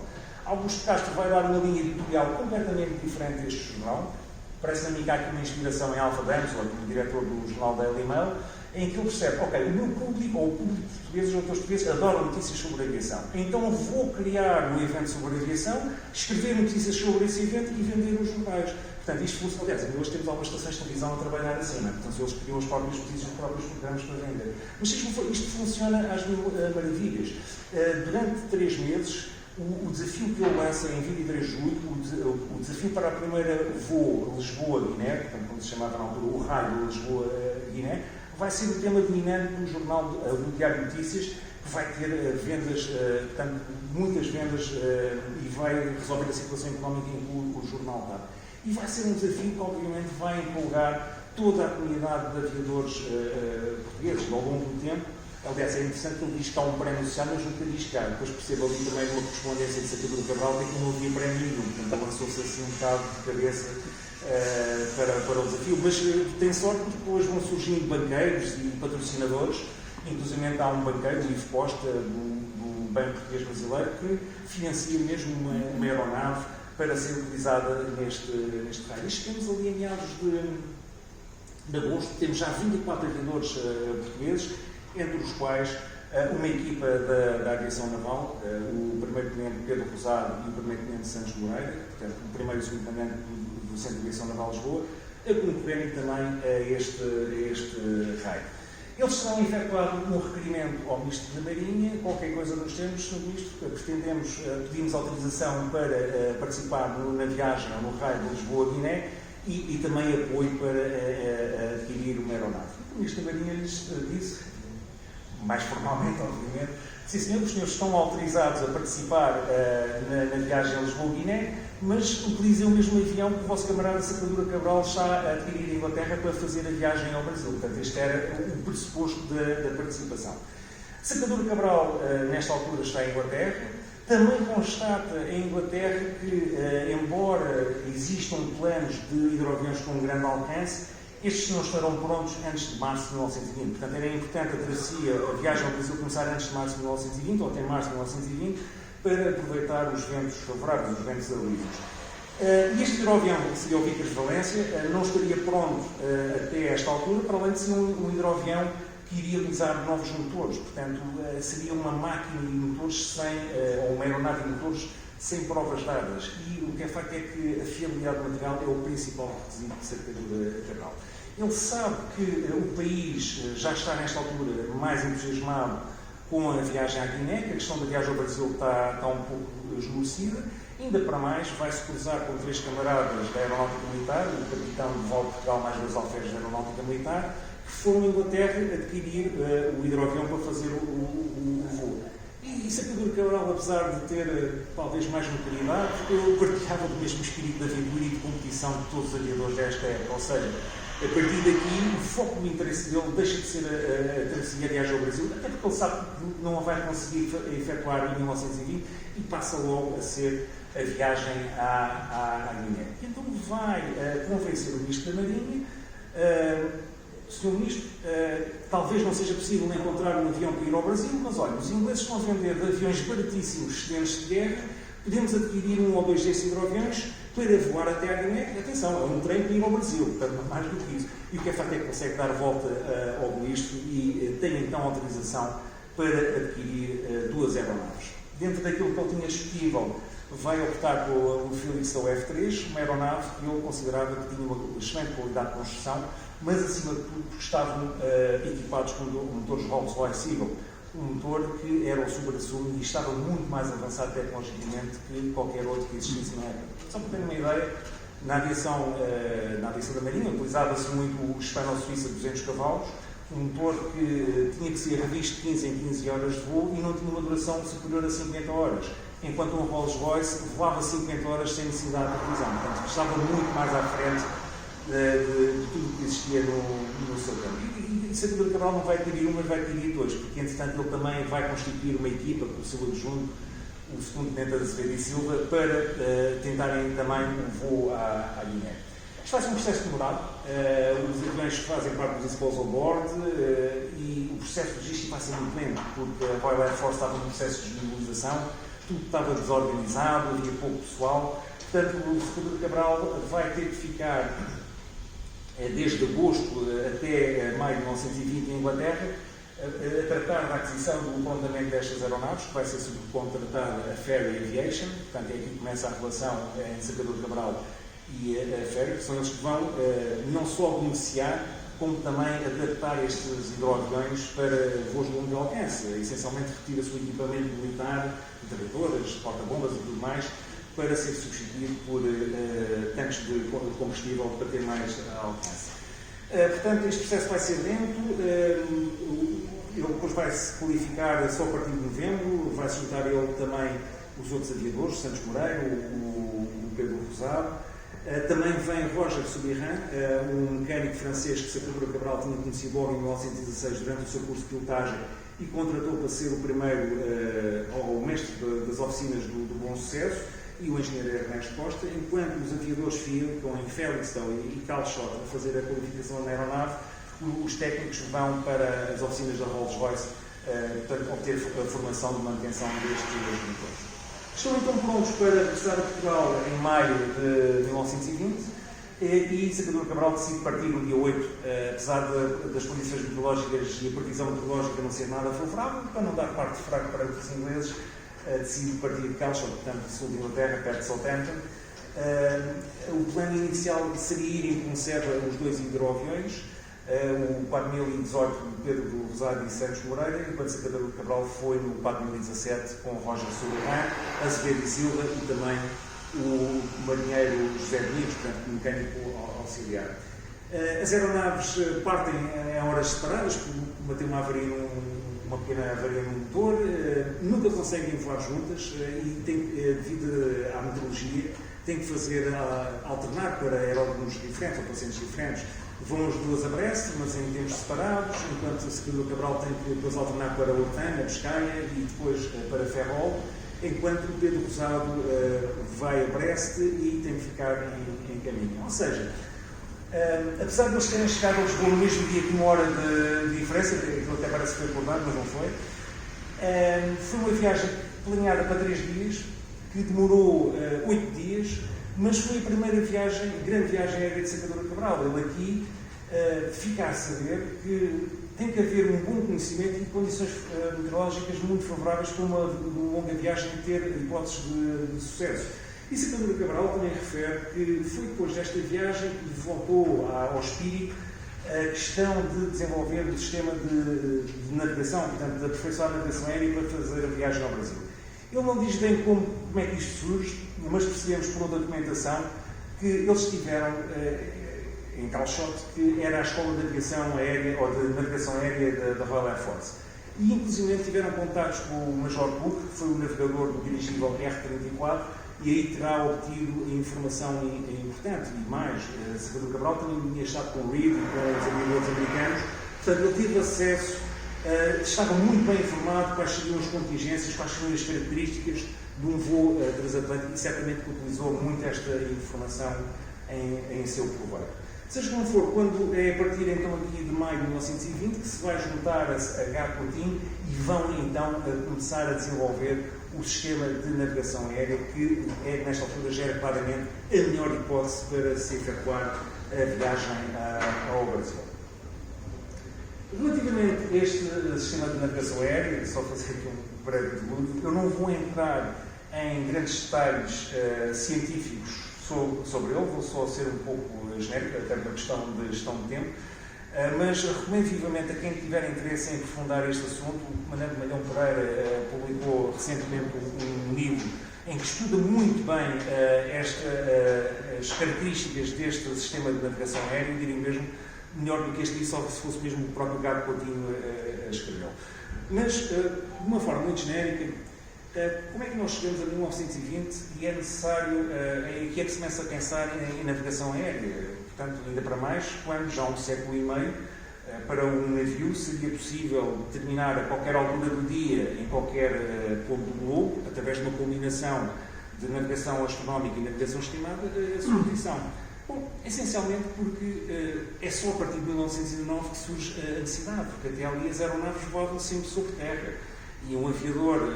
Augusto Castro vai dar uma linha editorial completamente diferente deste jornal. Parece-me a mim que há aqui uma inspiração em Alfa Damsel, o diretor do jornal Daily Mail, em que ele percebe, ok, o meu público, ou o público português, os leitores portugueses, adoram notícias sobre aviação. Então vou criar um evento sobre aviação, escrever notícias sobre esse evento e vender os jornais. Portanto, isto funciona. Aliás, hoje temos algumas estações de televisão a trabalhar assim, não é? Portanto, eles criam as próprias notícias, os próprios programas para vender. Mas isto funciona às maravilhas. Durante 3 meses, o desafio que ele lança em 23 de julho, o desafio para a primeira voo Lisboa-Guiné, portanto, como se chamava na altura o raio Lisboa-Guiné, vai ser o tema dominante do jornal do Diário de Notícias, que vai ter vendas, portanto, muitas vendas e vai resolver a situação económica em que o jornal está. E vai ser um desafio que, obviamente, vai empolgar toda a comunidade de aviadores portugueses ao longo do tempo. Aliás, é interessante que ele diz que há um prémio social, mas nunca diz que há. Depois percebo ali também uma correspondência de Sacadura Cabral, que não havia prémio nenhum. Portanto, lançou-se assim um bocado de cabeça para o desafio. Mas tem sorte que depois vão surgindo banqueiros e patrocinadores. Inclusive há um banqueiro, o Ivo Costa, do Banco Português Brasileiro, que financia mesmo uma aeronave para ser utilizada neste raio. E chegamos ali em meados de agosto, temos já 24 aviadores portugueses, entre os quais uma equipa da aviação naval, o primeiro-tenente Pedro Rosado e o primeiro-tenente Santos Moreira, portanto, o primeiro e o segundo-tenente do Centro de Aviação Naval de Lisboa, a concorrerem também a este raio. Eles serão efetuados um requerimento ao Ministro da Marinha, qualquer coisa nos termos, Sr. Ministro, pedimos autorização para participar na viagem no raio de Lisboa-Guiné e também apoio para adquirir uma aeronave. O Ministro da Marinha lhes disse, mais formalmente, obviamente, sim senhor, os senhores estão autorizados a participar na viagem a Lisboa-Guiné, mas utilizem o mesmo avião que o vosso camarada Sacadura Cabral está a adquirir em Inglaterra para fazer a viagem ao Brasil. Portanto, este era o pressuposto da participação. Sacadura Cabral, nesta altura, está em Inglaterra. Também constata em Inglaterra que, embora existam planos de hidroaviões com um grande alcance, estes não estarão prontos antes de março de 1920. Portanto, era importante a viagem ao Brasil começar antes de março de 1920, ou até março de 1920, para aproveitar os ventos favoráveis, os ventos alívios. E este hidroavião, que seria o Vickers Valência, não estaria pronto até esta altura, para além de ser um hidroavião que iria utilizar novos motores. Portanto, seria uma máquina de motores ou uma aeronave de motores sem provas dadas. E o que é facto é que a fiabilidade do material é o principal requisito de Sacadura Cabral. Ele sabe que o país já está, nesta altura, mais entusiasmado com a viagem à Guiné, que a questão da viagem ao Brasil está um pouco esmorecida. Ainda para mais, vai-se cruzar com 3 camaradas da Aeronáutica Militar, o capitão de voo de Portugal, mais 2 alferes da Aeronáutica Militar, que foram à Inglaterra adquirir o hidroavião para fazer o voo. E Sacadura Cabral, apesar de ter talvez mais notoriedade, eu partilhava do mesmo espírito de aventura e de competição de todos os aviadores desta época. Ou seja, a partir daqui, o foco do interesse dele deixa de ser a travessia viagem ao Brasil, até porque ele sabe que não a vai conseguir efetuar em 1920 e passa logo a ser a viagem à Guiné. E então vai convencer o Ministro da Marinha. Sr. Ministro, talvez não seja possível encontrar um avião para ir ao Brasil, mas olha, os ingleses estão a vender aviões baratíssimos, excedentes de guerra, podemos adquirir um ou dois desses hidroaviões para voar até à Guiné. Atenção, é um trem para ir ao Brasil, portanto, mais do que isso. E o que é facto é que consegue dar a volta ao Ministro e tem então autorização para adquirir 2 aeronaves. Dentro daquilo que ele tinha disponível, vai optar pelo Felix F3, uma aeronave que ele considerava que tinha uma excelente qualidade de construção, mas acima de tudo porque estavam equipados com motores Rolls-Royce Eagle, um motor que era o supra-sumo e estava muito mais avançado tecnologicamente que qualquer outro que existisse na época. Só para terem uma ideia, na aviação da Marinha utilizava-se muito o hispano-suíça 200 cavalos, um motor que tinha que ser revisto 15 em 15 horas de voo e não tinha uma duração superior a 50 horas, enquanto um Rolls-Royce voava 50 horas sem necessidade de revisão. Portanto, estava muito mais à frente de tudo o que existia no seu campo. E Sacadura Cabral não vai adquirir um, mas vai adquirir 2, porque entretanto ele também vai constituir uma equipa com o seu adjunto, o segundo tenente Azevedo e Silva, para tentarem também um voo à Guiné. Isto vai ser um processo demorado, os aviões fazem parte dos exposed on board e o processo logístico vai ser muito lento, porque a Royal Air Force estava num processo de desmobilização, tudo estava desorganizado, havia pouco pessoal, portanto o Sacadura Cabral vai ter que ficar desde agosto até maio de 1920 em Inglaterra, a tratar da aquisição do levantamento destas aeronaves, que vai ser subcontratada a Ferry Aviation, portanto é aqui que começa a relação entre Sacadura Cabral e a Ferry, que são eles que vão não só beneficiar, como também adaptar estes hidroaviões para voos de longo alcance, essencialmente retira o seu equipamento militar, metralhadoras, porta-bombas e tudo mais, para ser substituído por tanques de combustível para ter mais alcance. Portanto, este processo vai ser lento, ele depois vai se qualificar só a partir de novembro, vai se juntar ele também os outros aviadores, Santos Moreira, o Pedro Rosado. Também vem Roger Soubiran, um mecânico francês que Sacadura Cabral tinha conhecido logo em 1916 durante o seu curso de pilotagem e contratou para ser o primeiro, o mestre das oficinas do Bom Sucesso, e o engenheiro Ernesto Costa, enquanto os aviadores ficam em Felixstowe e Calshot a fazer a qualificação na aeronave, os técnicos vão para as oficinas da Rolls-Royce, portanto, obter a formação de manutenção destes motores. Estão então prontos para regressar a Portugal em maio de 1920 e Sacadura Cabral decide partir no dia 8, apesar das condições meteorológicas e a previsão meteorológica não ser nada favorável, para não dar parte fraca para os ingleses, decide partir de Calshot, portanto, sul de Inglaterra, perto de Southampton. O plano inicial seria ir em conserva os 2 hidroaviões, o 4018 de Pedro Rosado e Santos Moreira, enquanto Sacadura Cabral foi no 4017 com Roger Soubiran, Azevedo e Silva e também o marinheiro José Domingos, portanto, mecânico auxiliar. As aeronaves partem em horas separadas, por ter uma pequena avaria no motor, nunca conseguem voar juntas e, devido à meteorologia, têm que fazer alternar para aeródromos diferentes ou para centros diferentes. Vão as 2 a Brest, mas em tempos separados, enquanto a Sacadura Cabral tem que depois alternar para Ortana, Biscaia e depois para Ferrol, enquanto o Pedro Rosado vai a Brest e tem que ficar em caminho. Ou seja, apesar de eles terem chegado a Lisboa no mesmo dia, com 1 hora de diferença, aquilo até parece que foi acordado, mas não foi, foi uma viagem planeada para 3 dias, que demorou 8 dias, mas foi a primeira viagem, grande viagem aérea de Sacadura Cabral. Ele aqui fica a saber que tem que haver um bom conhecimento e condições meteorológicas muito favoráveis para uma longa viagem ter hipóteses de sucesso. E Sacadura Cabral também refere que foi depois desta viagem que voltou ao espírito a questão de desenvolver o sistema de navegação, portanto, de aperfeiçoar a navegação aérea para fazer a viagem ao Brasil. Ele não diz bem como é que isto surge, mas percebemos por outra documentação que eles tiveram em Calshot, que era a Escola de Navegação Aérea, ou de Navegação Aérea da Royal Air Force. E, inclusive, tiveram contatos com o Major Cook, que foi o navegador do dirigível R-34, e aí terá obtido informação importante. E mais, Salvador Cabral também tinha estado com o Reed e com os aviadores americanos, portanto, ele teve acesso, estava muito bem informado quais seriam as contingências, quais seriam as características de um voo transatlântico, e certamente que utilizou muito esta informação em seu proveito. Seja como for, quando é a partir então aqui de maio de 1920 que se vai juntar a H. Coutinho e vão então começar a desenvolver o sistema de navegação aérea, que nesta altura já era claramente a melhor hipótese para se efetuar a viagem ao Brasil. Relativamente a este sistema de navegação aérea, só fazer aqui um breve deludo, eu não vou entrar em grandes detalhes científicos sobre ele, vou só ser um pouco genérico, até por questão de gestão de tempo, mas recomendo vivamente a quem tiver interesse em aprofundar este assunto. O Comandante Malhão Pereira publicou recentemente um livro em que estuda muito bem as características deste sistema de navegação aérea, eu diria mesmo melhor do que este livro, só se fosse mesmo o próprio Gago Coutinho escreveu. Mas, de uma forma muito genérica, como é que nós chegamos a 1920 e é necessário, que é que se começa a pensar em navegação aérea? Portanto, ainda para mais, quando já há um século e meio, para um navio seria possível determinar a qualquer altura do dia, em qualquer ponto do globo, através de uma combinação de navegação astronómica e navegação estimada, a sua posição. Bom, essencialmente porque é só a partir de 1919 que surge a necessidade, porque até ali as aeronaves voavam sempre sobre terra. E um aviador,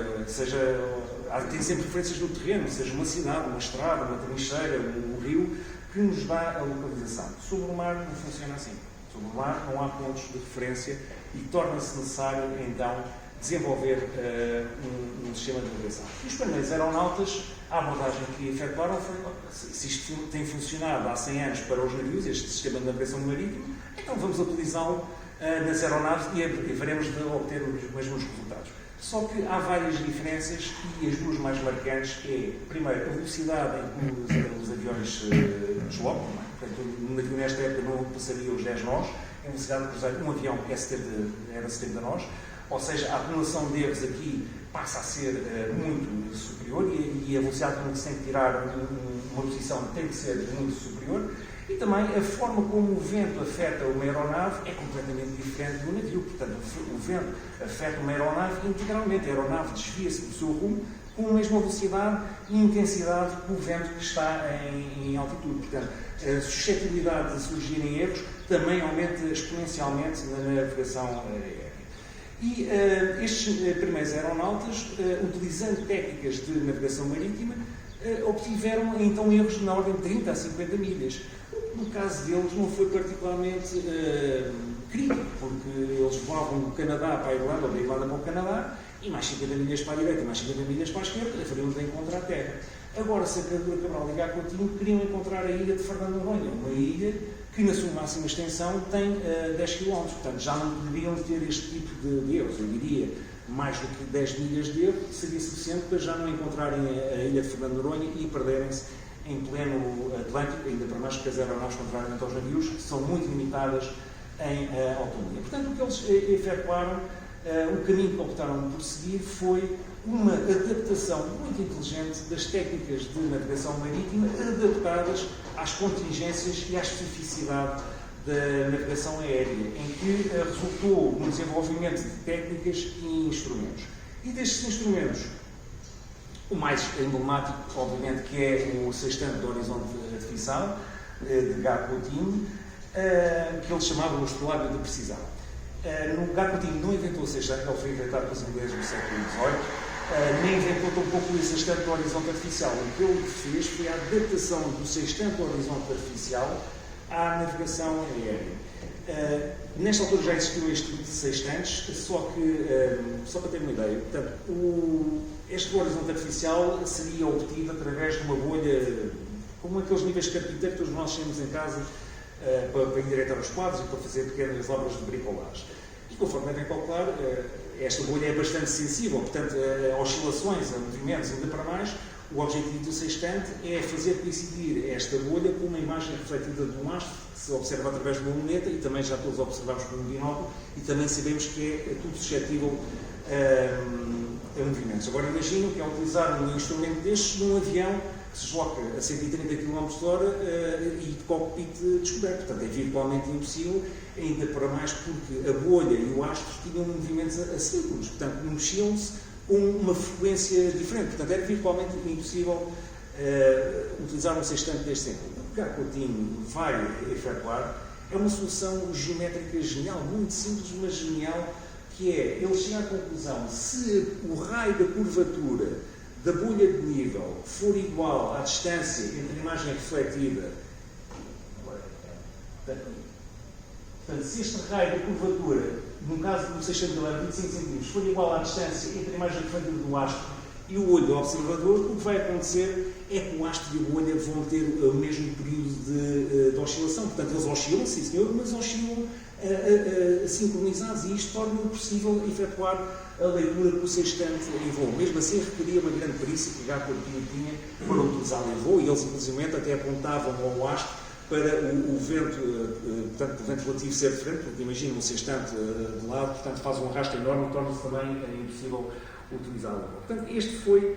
tem sempre referências no terreno, seja uma cidade, uma estrada, uma trincheira, um rio, que nos dá a localização. Sobre o mar não funciona assim. Sobre o mar não há pontos de referência e torna-se necessário, então, desenvolver um sistema de navegação. E os primeiros aeronautas, a abordagem que efetuaram foi: se isto tem funcionado há 100 anos para os navios, este sistema de navegação marítima, então vamos utilizá-lo nas aeronaves e veremos de obter os mesmos resultados. Só que há várias diferenças e as duas mais marcantes é, primeiro, a velocidade em que os aviões deslocam. Portanto, um navio nesta época não passaria os 10 nós, em velocidade de cruzar um avião que era 70 nós, ou seja, a acumulação de erros aqui passa a ser muito superior e a velocidade com que se tem que tirar uma posição tem que ser muito superior. E também a forma como o vento afeta uma aeronave é completamente diferente do navio. Portanto, o vento afeta uma aeronave integralmente. A aeronave desvia-se do seu rumo com a mesma velocidade e intensidade que o vento que está em altitude. Portanto, a suscetibilidade de surgirem erros também aumenta exponencialmente na navegação aérea. E estes primeiros aeronautas, utilizando técnicas de navegação marítima, obtiveram então erros na ordem de 30 a 50 milhas. No caso deles não foi particularmente crítico, porque eles voavam do Canadá para a Irlanda, ou da Irlanda para o Canadá, e mais 50 milhas para a direita e mais 50 milhas para a esquerda, fariam de encontrar a terra. Agora, Sacadura, Cabral e Gago Coutinho queriam encontrar a ilha de Fernando de Noronha, uma ilha que na sua máxima extensão tem 10 km, portanto já não poderiam ter este tipo de erros. Eu diria, mais do que 10 milhas de erro seria suficiente para já não encontrarem a ilha de Fernando de Noronha e perderem-se em pleno Atlântico, ainda para mais que as aeronaves, contrariamente aos navios, são muito limitadas em autonomia. Portanto, o que eles efetuaram, o caminho que optaram por seguir foi uma adaptação muito inteligente das técnicas de navegação marítima adaptadas às contingências e à especificidade da navegação aérea, em que resultou no desenvolvimento de técnicas e instrumentos. E destes instrumentos, o mais emblemático, obviamente, que é o sextante do horizonte artificial, de Gago Coutinho, que eles chamavam o astrolábio de precisão. No Gago Coutinho não inventou o sextante, ele foi inventado pelos ingleses no século XVIII, nem inventou tampouco o sextante do horizonte artificial. O que ele fez foi a adaptação do sextante do horizonte artificial à navegação aérea. Nesta altura já existiu este tipo de sextantes, só para ter uma ideia, portanto, este horizonte artificial seria obtido através de uma bolha, como aqueles níveis de carpinteiro que todos nós temos em casa para endireitar os quadros e para fazer pequenas obras de bricolagem. E conforme devem calcular, esta bolha é bastante sensível, portanto, a oscilações, a movimentos, ainda para mais, o objetivo do sextante é fazer coincidir esta bolha com uma imagem refletida de um astro, que se observa através de uma luneta, e também já todos observamos com um binóculo, e também sabemos que é tudo suscetível a movimentos. Agora imagino que ao utilizar um instrumento destes num avião que se desloca a 130 km/h e de cockpit descoberto. Portanto, é virtualmente impossível, ainda para mais porque a bolha e o astro tinham movimentos assíncronos, portanto, mexiam-se com uma frequência diferente. Portanto, era virtualmente impossível utilizar um sextante deste tipo. O que Coutinho vai efetuar é uma solução geométrica genial, muito simples, mas genial, que é, ele chega à conclusão, se o raio da curvatura da bolha de nível for igual à distância entre a imagem refletida, portanto, se este raio da curvatura, no caso do sextante de 25 cm, for igual à distância entre a imagem refletida do astro e o olho do observador, o que vai acontecer é que o astro e a bolha vão ter o mesmo período de oscilação. Portanto, eles oscilam, sim senhor, mas oscilam sincronizados, e isto torna possível efetuar a leitura do sextante em voo. Mesmo assim, requeria uma grande perícia que Coutinho tinha para utilizá-lo em voo, e eles, inclusive, até apontavam ao astro para o vento, portanto, o vento relativo ser diferente, porque imagina um sextante de lado, portanto, faz um arrasto enorme e torna-se também impossível utilizá-lo. Portanto, este foi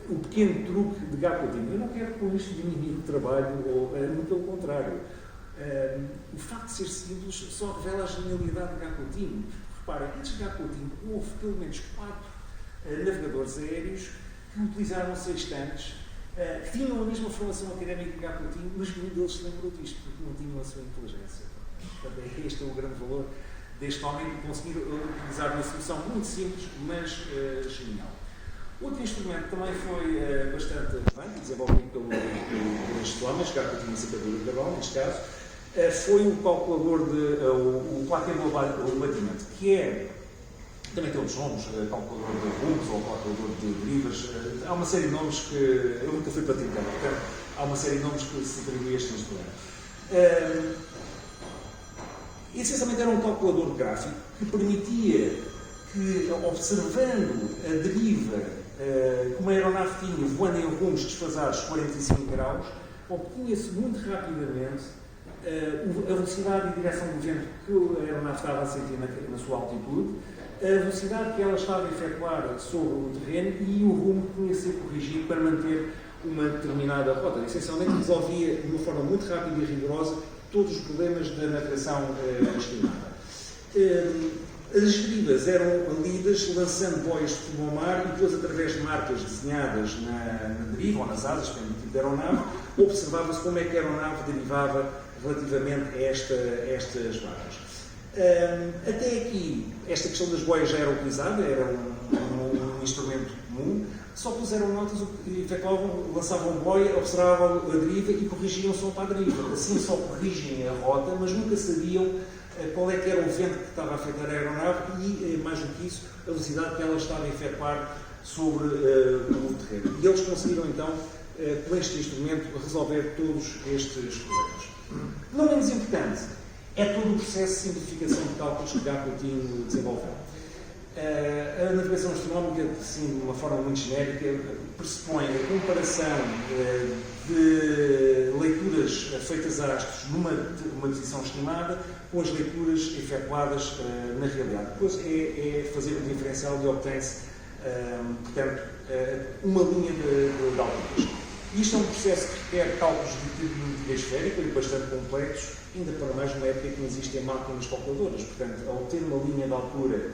o pequeno truque de Coutinho. Eu não quero com isto diminuir o trabalho, ou muito pelo contrário. O facto de ser simples só revela a genialidade de Coutinho. Reparem, antes de Coutinho houve pelo menos 4 navegadores aéreos que utilizaram sextantes, que tinham a mesma formação académica que Coutinho, mas nenhum deles se lembrou disto, porque não tinham a sua inteligência. Portanto, este é o grande valor deste homem, de conseguir utilizar uma solução muito simples, mas genial. Outro instrumento também foi bastante relevante, desenvolvido por estes homens, Coutinho e Sacadura de Gabão, neste caso, foi o calculador o Platinum Batimente, que é, também tem outros nomes, calculador de Hooke's ou calculador de derivas, há uma série de nomes que eu nunca fui praticante, portanto, há uma série de nomes que se atribui a este instrumento. Essencialmente era um calculador gráfico que permitia que, observando a deriva que uma aeronave tinha voando em rumos desfasados 45 graus, obtinha-se muito rapidamente a velocidade e direção do vento que a aeronave estava a sentir na sua altitude, a velocidade que ela estava a efetuar sobre o terreno e o rumo que tinha de ser corrigido para manter uma determinada rota. Essencialmente resolvia de uma forma muito rápida e rigorosa todos os problemas da navegação estimada. As derivas eram lidas lançando boias de fumo ao mar e depois, através de marcas desenhadas na deriva ou nas asas, depende do tipo de aeronave, observava-se como é que a aeronave derivava relativamente a estas marcas. Até aqui, esta questão das boias já era utilizada, era um instrumento comum, só que os aeronautas efetuavam, lançavam boia, observavam a deriva e corrigiam só para a deriva. Assim só corrigem a rota, mas nunca sabiam qual é que era o vento que estava a afetar a aeronave e, mais do que isso, a velocidade que ela estava a efetuar sobre o terreno. E eles conseguiram, então, com este instrumento, resolver todos estes problemas. Não menos importante, é todo o processo de simplificação de cálculos que Coutinho desenvolveu. A navegação astronómica, assim, de uma forma muito genérica, pressupõe a comparação de leituras feitas a astros numa posição estimada com as leituras efetuadas na realidade. Depois é fazer um diferencial e obtém-se, portanto, uma linha de alturas. Isto é um processo que requer cálculos de tipo de medida esférica e bastante complexos, ainda para mais numa época que não existem máquinas calculadoras. Portanto, ao ter uma linha de altura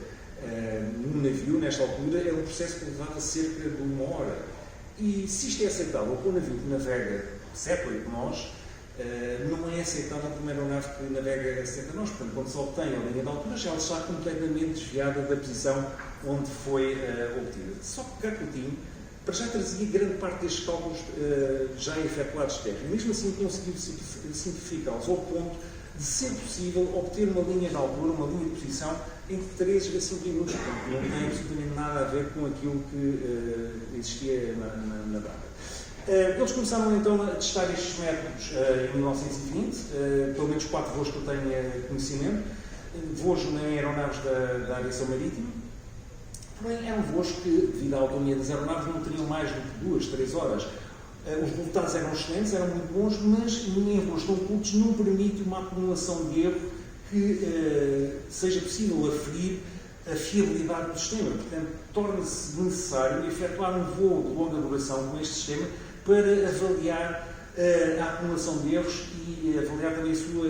num navio, nesta altura, é um processo que levava cerca de 1 hora. E se isto é aceitável para um navio que navega 7 ou 8 nós, não é aceitável para uma aeronave que navega 70 nós. Portanto, quando se obtém a linha de altura, já está completamente desviada da posição onde foi obtida. Só que Coutinho, para já trazia grande parte destes cálculos já efetuados de terra. E mesmo assim conseguiu simplificá-los ao ponto de ser possível obter uma linha de altura, uma linha de posição, entre 3 a 5 minutos. Portanto, não tem absolutamente nada a ver com aquilo que existia na data. Eles começaram então a testar estes métodos em 1920, pelo menos 4 voos que eu tenho conhecimento. voos em aeronaves da aviação marítima. Porém, eram voos que, devido à autonomia das aeronaves, não teriam mais do que 2, 3 horas. Os resultados eram excelentes, eram muito bons, mas em voos tão curtos não permite uma acumulação de erro que seja possível aferir a fiabilidade do sistema. Portanto, torna-se necessário efetuar um voo de longa duração com este sistema para avaliar a acumulação de erros e avaliar também a sua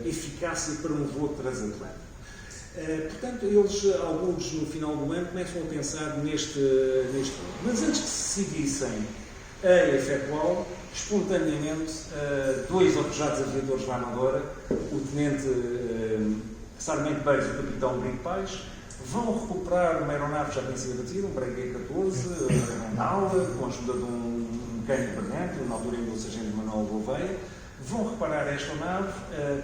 eficácia para um voo transatlântico. Portanto, eles, alguns no final do ano, começam a pensar neste voo. Mas antes de se decidissem a efetuá-lo, espontaneamente, 2 arrojados aviadores da Amadora, o Tenente Sarmento Beires e o Capitão Brito Paes, vão recuperar uma aeronave que já tinha sido abatida, um Breguet 14, com a ajuda de um mecânico brilhante, na altura ainda o Sargento Manuel Gouveia, vão reparar esta nave,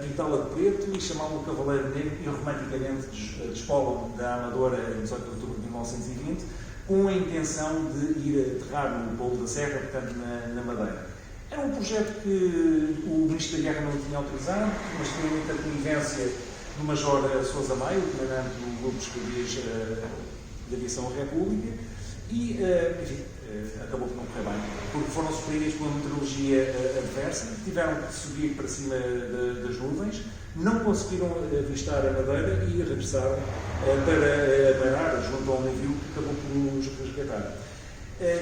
pintá-la de preto e chamá-la o Cavaleiro Negro e romanticamente despolam da Amadora em 18 de outubro de 1920, com a intenção de ir aterrar no Polo da Serra, portanto na Madeira. Era um projeto que o Ministro da Guerra não tinha autorizado, mas tinha muita conivência do Major Sousa Maia, o comandante do Grupo de Esquadrias da Aviação República, e, enfim, acabou por não correr bem, porque foram surpreendidos por uma meteorologia adversa, tiveram que subir para cima das nuvens, não conseguiram avistar a Madeira e regressaram para parar junto a um navio que acabou por nos resgatar.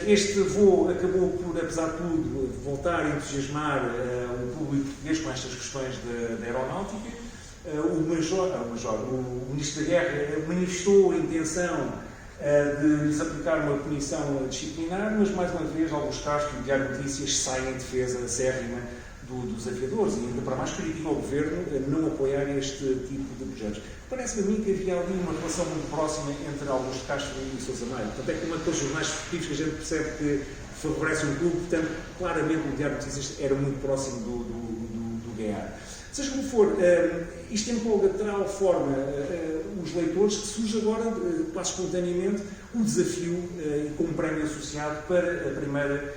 Este voo acabou por, apesar de tudo, voltar a entusiasmar o público português com estas questões da aeronáutica. O Ministro da Guerra manifestou a intenção de lhes aplicar uma punição disciplinar, mas mais uma vez, alguns casos que o Diário de Notícias saem em defesa acérrima dos aviadores e ainda para mais critica o Governo não apoiar este tipo de projetos. Parece-me a mim que havia ali uma relação muito próxima entre Augusto Castro e Sousa Maia. Portanto, é como aqueles jornais esportivos que a gente percebe que favorecem um clube, portanto, claramente o Diário de Notícias era muito próximo do GEAR. Seja como for, isto empolga de tal forma os leitores que surge agora, quase espontaneamente, um desafio com um prémio associado para a primeira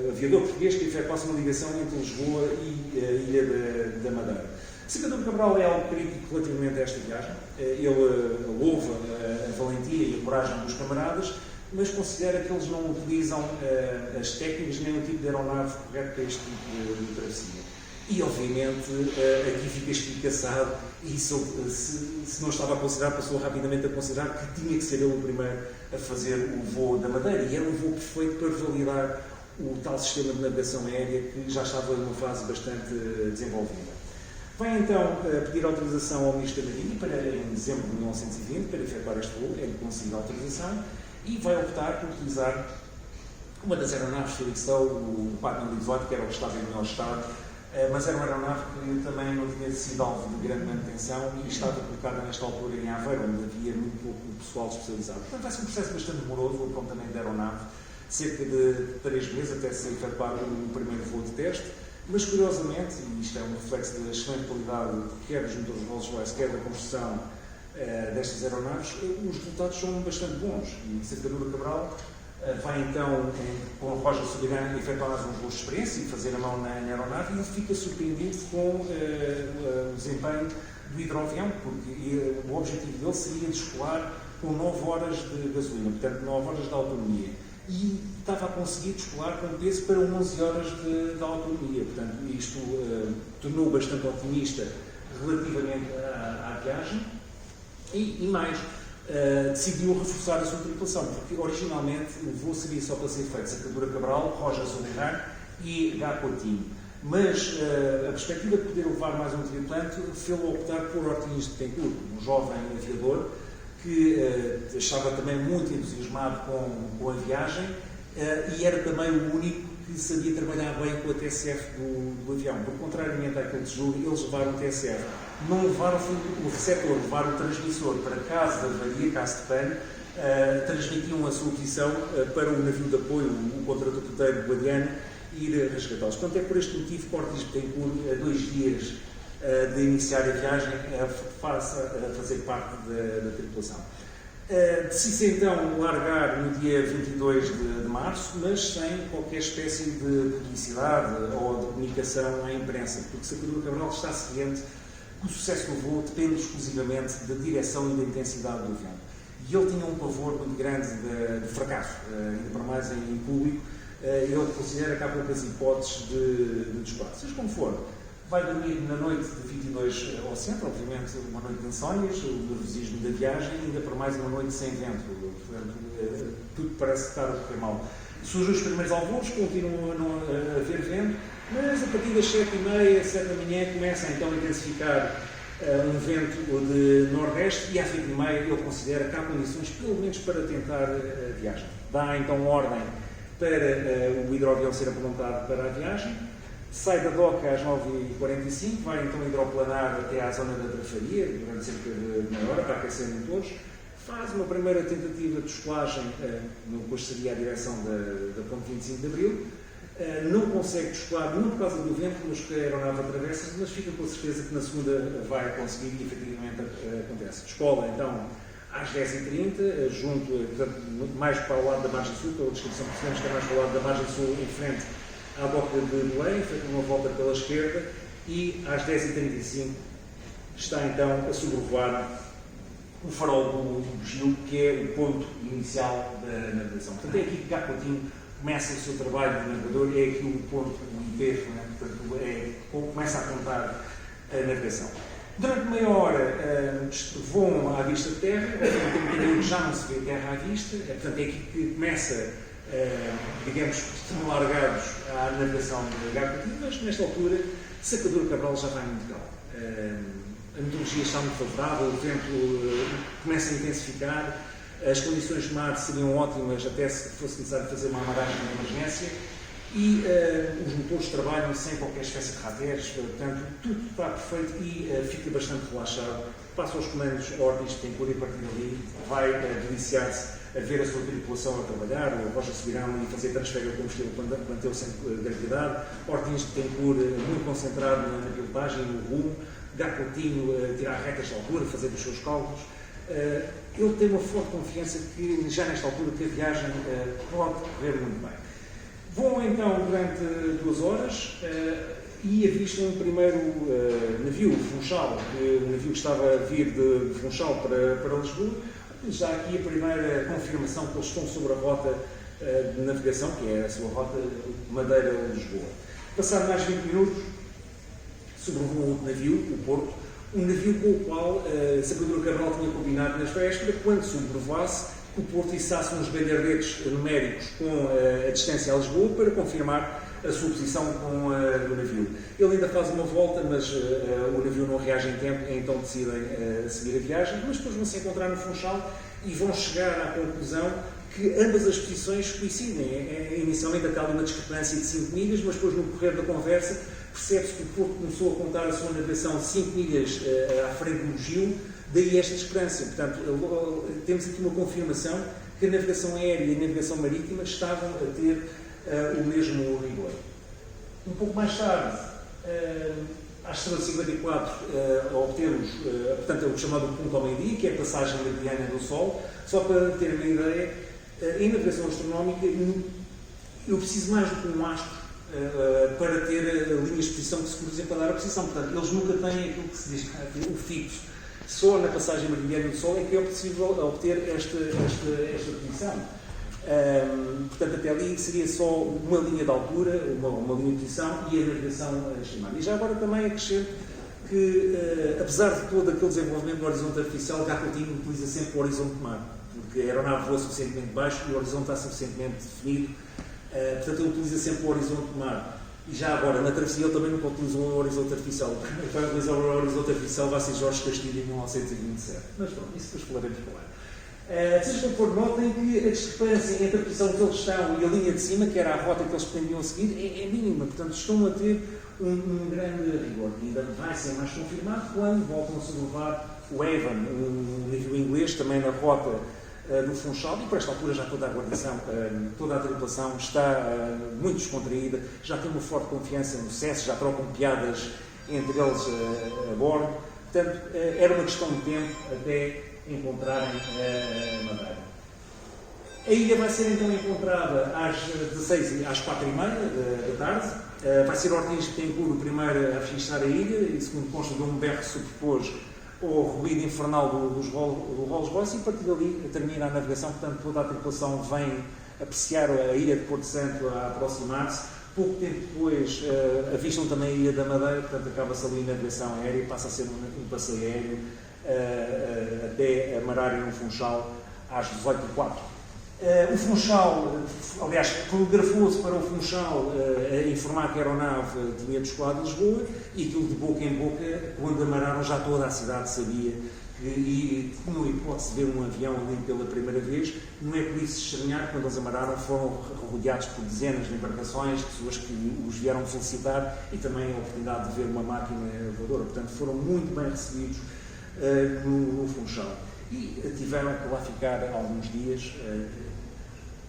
aviador português que efetuasse uma ligação entre Lisboa e a Ilha da Madeira. Sacadura Cabral é algo crítico relativamente a esta viagem. Ele louva a valentia e a coragem dos camaradas, mas considera que eles não utilizam as técnicas nem o tipo de aeronave correto para este tipo de travessia. E, obviamente, aqui fica espicaçado, e se não estava a considerar, passou rapidamente a considerar que tinha que ser ele o primeiro a fazer o voo da Madeira, e era um voo perfeito para validar o tal sistema de navegação aérea que já estava numa fase bastante desenvolvida. Vai então pedir autorização ao Ministro da Marinha em dezembro de 1920 para efetuar este voo, ele conseguiu a autorização e vai optar por utilizar uma das aeronaves que fixou, o 4018, que era o que estava em melhor estado, mas era uma aeronave que também não tinha sido alvo de grande manutenção e estava colocada nesta altura em Aveiro, onde havia muito pouco pessoal especializado. Portanto, vai ser um processo bastante demoroso, o apontamento da aeronave, cerca de 3 meses até ser efetuado o primeiro voo de teste, mas curiosamente, e isto é um reflexo da excelente qualidade, quer dos motores Rolls-Royce, quer da construção destas aeronaves, os resultados são bastante bons. E Sacadura Cabral vai então, com o Roger Sobirano, efetuar uns voos de experiência e fazer a mão na aeronave, e ele fica surpreendido com o desempenho do hidroavião, porque o objetivo dele seria descolar com 9 horas de gasolina, portanto 9 horas de autonomia. E estava a conseguir descolar com peso para 11 horas de autonomia. Portanto, isto tornou bastante otimista relativamente à viagem e mais, decidiu reforçar a sua tripulação, porque originalmente o voo seria só para ser feito Sacadura Cabral, Roger Sobirano e Gá Coutinho. Mas a perspectiva de poder levar mais um tripulante fez-o optar por Ortiz de Tencourt, um jovem aviador que estava também muito entusiasmado com a viagem e era também o único que sabia trabalhar bem com a TSF do avião. Por contrariamente àquele de julho, eles levaram o TSF. Não levaram o receptor, levaram o transmissor para caso de avaria, caso de pano, transmitiam a sua posição para o navio de apoio, o contratorpedeiro Guadiana, ir resgatá-los. Portanto, é por este motivo que Ortiz de Tencourt, a 2 dias de iniciar a viagem, passa a fazer parte da tripulação. Decide-se então largar no dia 22 de março, mas sem qualquer espécie de publicidade ou de comunicação à imprensa, porque Sacadura Cabral está ciente que o sucesso do voo depende exclusivamente da direção e da intensidade do vento. E ele tinha um pavor muito grande de fracasso, ainda para mais em público. Ele considera que há poucas hipóteses de descolar. Seja como for, vai dormir na noite de 22 ao centro, obviamente uma noite de insónias, o nervosismo da viagem, ainda para mais uma noite sem vento. Portanto, tudo parece estar a correr mal. Surgem os primeiros alvos, continuam a não haver vento, mas a partir das 7h30, 7 da manhã, começa então a intensificar um vento de nordeste e às 8h30 ele considera que há condições, pelo menos, para tentar a viagem. Dá então ordem para o hidroavião ser apontado para a viagem, sai da doca às 9h45, vai então hidroplanar até à zona da Trafaria, durante cerca de meia hora, para aquecer motores, faz uma primeira tentativa de descolagem, depois seria a direção da ponte 25 de Abril, não consegue descolar, não por causa do vento, mas que a aeronave atravessa, mas fica com a certeza que na segunda vai conseguir e efetivamente acontece. Descola então às 10h30, junto, portanto, mais para o lado da margem sul, pela descrição que fizemos, que é mais para o lado da margem sul, em frente à doca de Belém, feita uma volta pela esquerda, e às 10h35 está então a sobrevoar o farol do Bugio, que é o ponto inicial da navegação. Portanto, é aqui que Gato Coutinho começa o seu trabalho de navegador, é aqui o ponto, o IP, portanto, começa a contar a navegação. Durante meia hora voam à vista de terra, tem um já não se vê terra à vista, portanto, é aqui que começa, digamos, estão largados à navegação de Gato Coutinho, mas nesta altura, Sacadura Cabral já vai muito calmo. A meteorologia está muito favorável, o vento começa a intensificar, as condições de mar seriam ótimas até se fosse necessário fazer uma amarragem de emergência e os motores trabalham sem qualquer espécie de ratéres, portanto, tudo está perfeito e fica bastante relaxado. Passa aos comandos ordens de Tencourt e a partir dali vai deliciar-se a ver a sua tripulação a trabalhar, o Roger Subirão e fazer transfer de combustível plantel sem gravidade, ordens de Tencourt muito concentrado na pilotagem, no rumo, Gato Coutinho a tirar retas de altura, fazer os seus cálculos. Ele tem uma forte confiança que, já nesta altura, que a viagem pode correr muito bem. Vão então durante 2 horas e avistam um primeiro navio, o Funchal, o navio que estava a vir de Funchal para Lisboa. Já aqui a primeira confirmação que eles estão sobre a rota de navegação, que é a sua rota Madeira-Lisboa. Passado mais 20 minutos, sobrevoam outro navio, o Porto, um navio com o qual Sacadura Cabral tinha combinado nas vésperas, quando sobrevoasse, que o Porto içasse uns galhardetes numéricos com a distância a Lisboa para confirmar a sua posição com o navio. Ele ainda faz uma volta, mas o navio não reage em tempo, então decidem seguir a viagem, mas depois vão se encontrar no Funchal e vão chegar à conclusão que ambas as posições coincidem. Inicialmente até uma discrepância de 5 milhas, mas depois no correr da conversa percebe-se que o Porto começou a contar a sua navegação 5 milhas à frente do Bugio, daí esta discrepância. Portanto, temos aqui uma confirmação que a navegação aérea e a navegação marítima estavam a ter o mesmo rigor. Um pouco mais tarde, às 13h54, obtemos portanto, o chamado ponto ao meio-dia, que é a passagem meridiana do Sol. Só para ter uma ideia, em navegação astronómica, eu preciso mais do que um astro para ter linhas de posição que se cruzem para dar a posição. Portanto, eles nunca têm aquilo que se diz o fixo. Só na passagem meridiana do Sol é que é possível obter esta posição. Portanto, até ali seria só uma linha de altura, uma linha de posição e a navegação estimada. E já agora também acrescento que, apesar de todo aquele desenvolvimento do horizonte artificial, Gato Coutinho utiliza sempre o horizonte de mar, porque a aeronave voa suficientemente baixo e o horizonte está suficientemente definido. Portanto, ele utiliza sempre o horizonte de mar. E já agora, na travessia, ele também nunca utiliza o horizonte artificial. O primeiro que vai utilizar o horizonte artificial vai ser Jorge Castilho em 1927. Mas pronto, isso depois falaremos com ele. Seja como for, notem que a discrepância entre a posição que eles estão e a linha de cima, que era a rota que eles pretendiam seguir, é mínima. Portanto, estão a ter um grande rigor. E ainda vai ser mais confirmado quando voltam a sobrevoar o Avon, um navio inglês, também na rota do Funchal, e por esta altura já toda a guarnição, toda a tripulação está muito descontraída, já tem uma forte confiança no sucesso, já trocam piadas entre eles a bordo. Portanto, era uma questão de tempo até encontrarem a Madeira. A ilha vai ser então encontrada às 16 às 4h30 da tarde. Vai ser Ortiz que tem o primeiro a registrar a ilha, e segundo consta de um berro que superpôs ao ruído infernal do Rolls-Royce, e a partir dali termina a navegação. Portanto, toda a tripulação vem apreciar a ilha de Porto Santo a aproximar-se. Pouco tempo depois avistam também a Ilha da Madeira, portanto acaba-se ali a navegação aérea e passa a ser um passeio aéreo até amararem no Funchal às 18h04. O Funchal, aliás, telegrafou-se para o Funchal a informar que a aeronave tinha descolado de Lisboa, e aquilo de boca em boca, quando amararam, já toda a cidade sabia e tinha a hipótese de ver um avião ali pela primeira vez. Não é por isso estranhar que, quando eles amararam, foram rodeados por dezenas de embarcações, pessoas que os vieram felicitar, e também a oportunidade de ver uma máquina voadora. Portanto, foram muito bem recebidos no Funchal. E tiveram que lá ficar alguns dias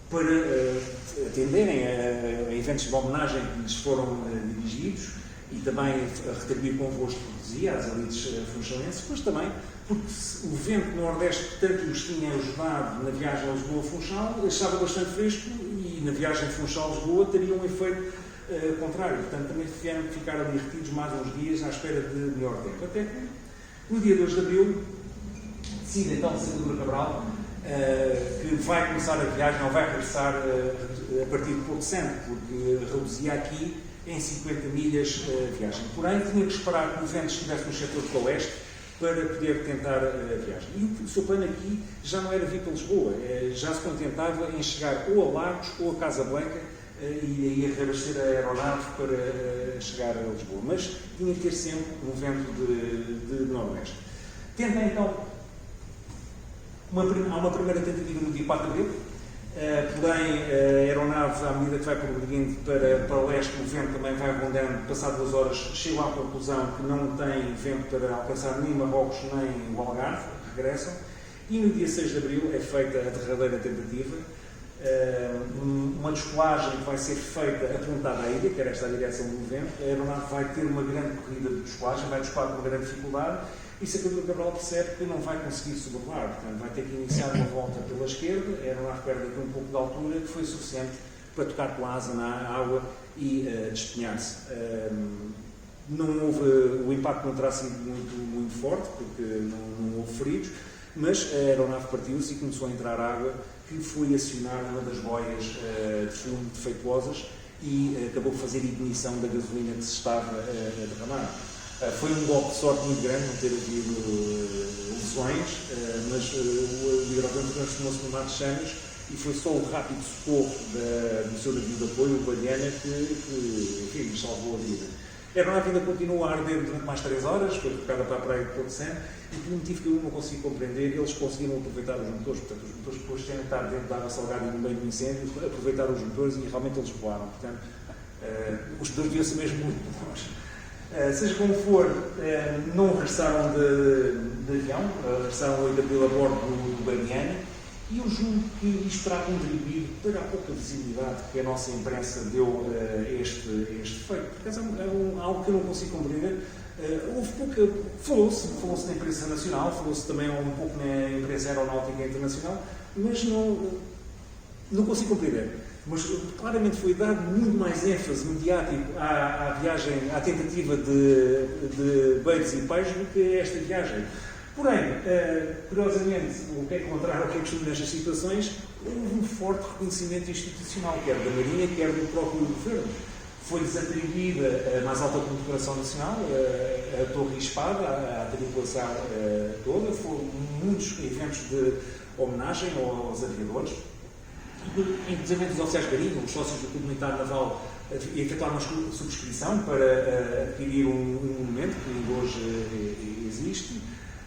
para atenderem a eventos de homenagem que lhes foram dirigidos, e também a retribuir com voos de cortesia às elites funchalenses, mas também porque o vento do Nordeste tanto os tinha ajudado na viagem a Lisboa-Funchal, estava bastante fresco, e na viagem Funchal-Lisboa teria um efeito contrário. Portanto, também tiveram que ficar ali retidos mais uns dias à espera de melhor tempo. Até que, no dia 2 de abril, decide então a Sacadura Cabral que vai começar a viagem, ou vai regressar a partir de Porto Santo, porque reduzia aqui em 50 milhas a viagem. Porém, tinha que esperar que o vento estivesse no setor de oeste para poder tentar a viagem. E o seu plano aqui já não era vir para Lisboa, já se contentava em chegar ou a Lagos ou a Casablanca, e aí reabastecer a aeronave para chegar a Lisboa. Mas tinha que ter sempre um vento de noroeste. Tenta então, há uma primeira tentativa no dia 4 de abril, porém a aeronave, à medida que vai progredindo para leste, o vento também vai rondando. Passado 2 horas, chegam à conclusão que não tem vento para alcançar nem Marrocos nem o Algarve, regressam, e no dia 6 de abril é feita a derradeira tentativa, uma descolagem que vai ser feita apontada à ilha, que era esta a direção do vento. A aeronave vai ter uma grande corrida de descolagem, vai descolar com uma grande dificuldade, e Sacadura Cabral percebe que não vai conseguir sobrevoar, portanto vai ter que iniciar uma volta pela esquerda. A aeronave perde aqui um pouco de altura, que foi suficiente para tocar com a asa na água e despenhar-se. O impacto não terá sido muito forte, porque não houve feridos, mas a aeronave partiu-se e começou a entrar água, que foi acionar uma das boias de fundo defeituosas, e acabou por fazer ignição da gasolina que se estava a derramar. Foi um golpe de sorte muito grande não ter havido lesões, mas o hidrogênio transformou-se num mar de chamas, e foi só o rápido socorro do seu navio de apoio, o Guadiana, que enfim, nos salvou a vida. A aeronave ainda continua a arder durante mais 3 horas, foi colocada para a praia de Porto Santo, e por um motivo que eu não consigo compreender, eles conseguiram aproveitar os motores. Portanto, os motores, depois de estar dentro da água salgada e no meio do incêndio, aproveitaram os motores e realmente eles voaram. Portanto, os motores viam-se mesmo muito bons. Seja como for, não regressaram de avião, regressaram 8 de abril a bordo do Guadiana, e eu julgo que isto terá contribuído para a pouca visibilidade que a nossa imprensa deu a este feito. Por acaso é algo que eu não consigo compreender. Houve pouca. Falou-se na imprensa nacional, falou-se também um pouco na imprensa aeronáutica internacional, mas não consigo compreender. Mas claramente foi dado muito mais ênfase mediático à viagem, à tentativa de Bates e Pais do que a esta viagem. Porém, curiosamente, o que é contrário ao que é costume nestas situações, houve um forte reconhecimento institucional, quer da Marinha, quer do próprio Governo. Foi-lhes atribuída a mais alta condecoração nacional, a Torre e Espada, à tripulação toda. Foram muitos eventos de homenagem aos aviadores. Inclusive os oficiais de marinha, os sócios do Clube Militar Naval, efetuaram uma subscrição para adquirir um monumento que ainda hoje existe.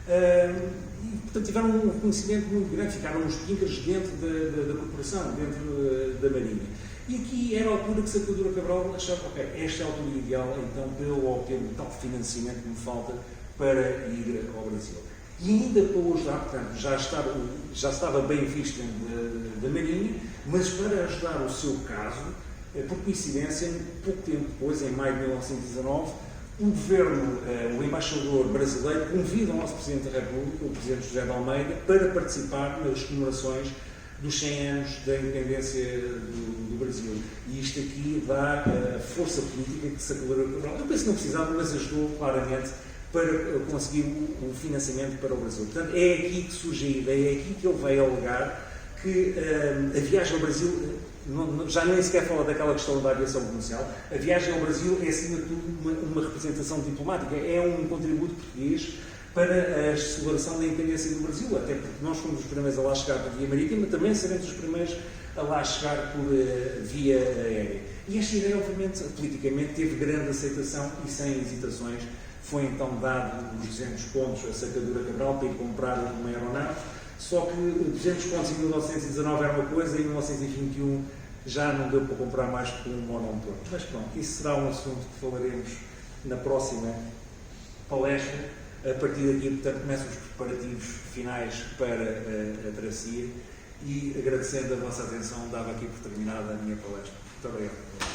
E, portanto, tiveram um reconhecimento muito grande, ficaram uns pinkers dentro da corporação, dentro da Marinha. E aqui era a altura que Sacadura Cabral achava, ok, esta é a altura ideal, então, para eu obter o tal financiamento que me falta para ir ao Brasil. E ainda para o ajudar, portanto, já estava bem visto da Marinha, mas para ajudar o seu caso, por coincidência, pouco tempo depois, em maio de 1919, o governo, o embaixador brasileiro, convida o nosso Presidente da República, o Presidente José de Almeida, para participar nas comemorações dos 100 anos da independência do Brasil. E isto aqui dá a força política que Sacadura Cabral, eu penso que não precisava, mas ajudou claramente para conseguir o financiamento para o Brasil. Portanto, é aqui que surge a ideia, é aqui que ele veio alegar que a viagem ao Brasil, já nem sequer fala daquela questão da aviação comercial, a viagem ao Brasil é, acima de tudo, uma representação diplomática, é um contributo português para a celebração da independência do Brasil, até porque nós fomos os primeiros a lá chegar por via marítima, também seremos os primeiros a lá chegar por via aérea. E esta ideia, obviamente, politicamente, teve grande aceitação e sem hesitações. Foi então dado os 200 pontos a Sacadura Cabral para ir comprar uma aeronave, só que 200 pontos em 1919 era uma coisa e em 1921 já não deu para comprar mais que um monomotor. Mas pronto, isso será um assunto que falaremos na próxima palestra. A partir daqui, portanto, começam os preparativos finais para a travessia e, agradecendo a vossa atenção, dava aqui por terminada a minha palestra. Muito obrigado.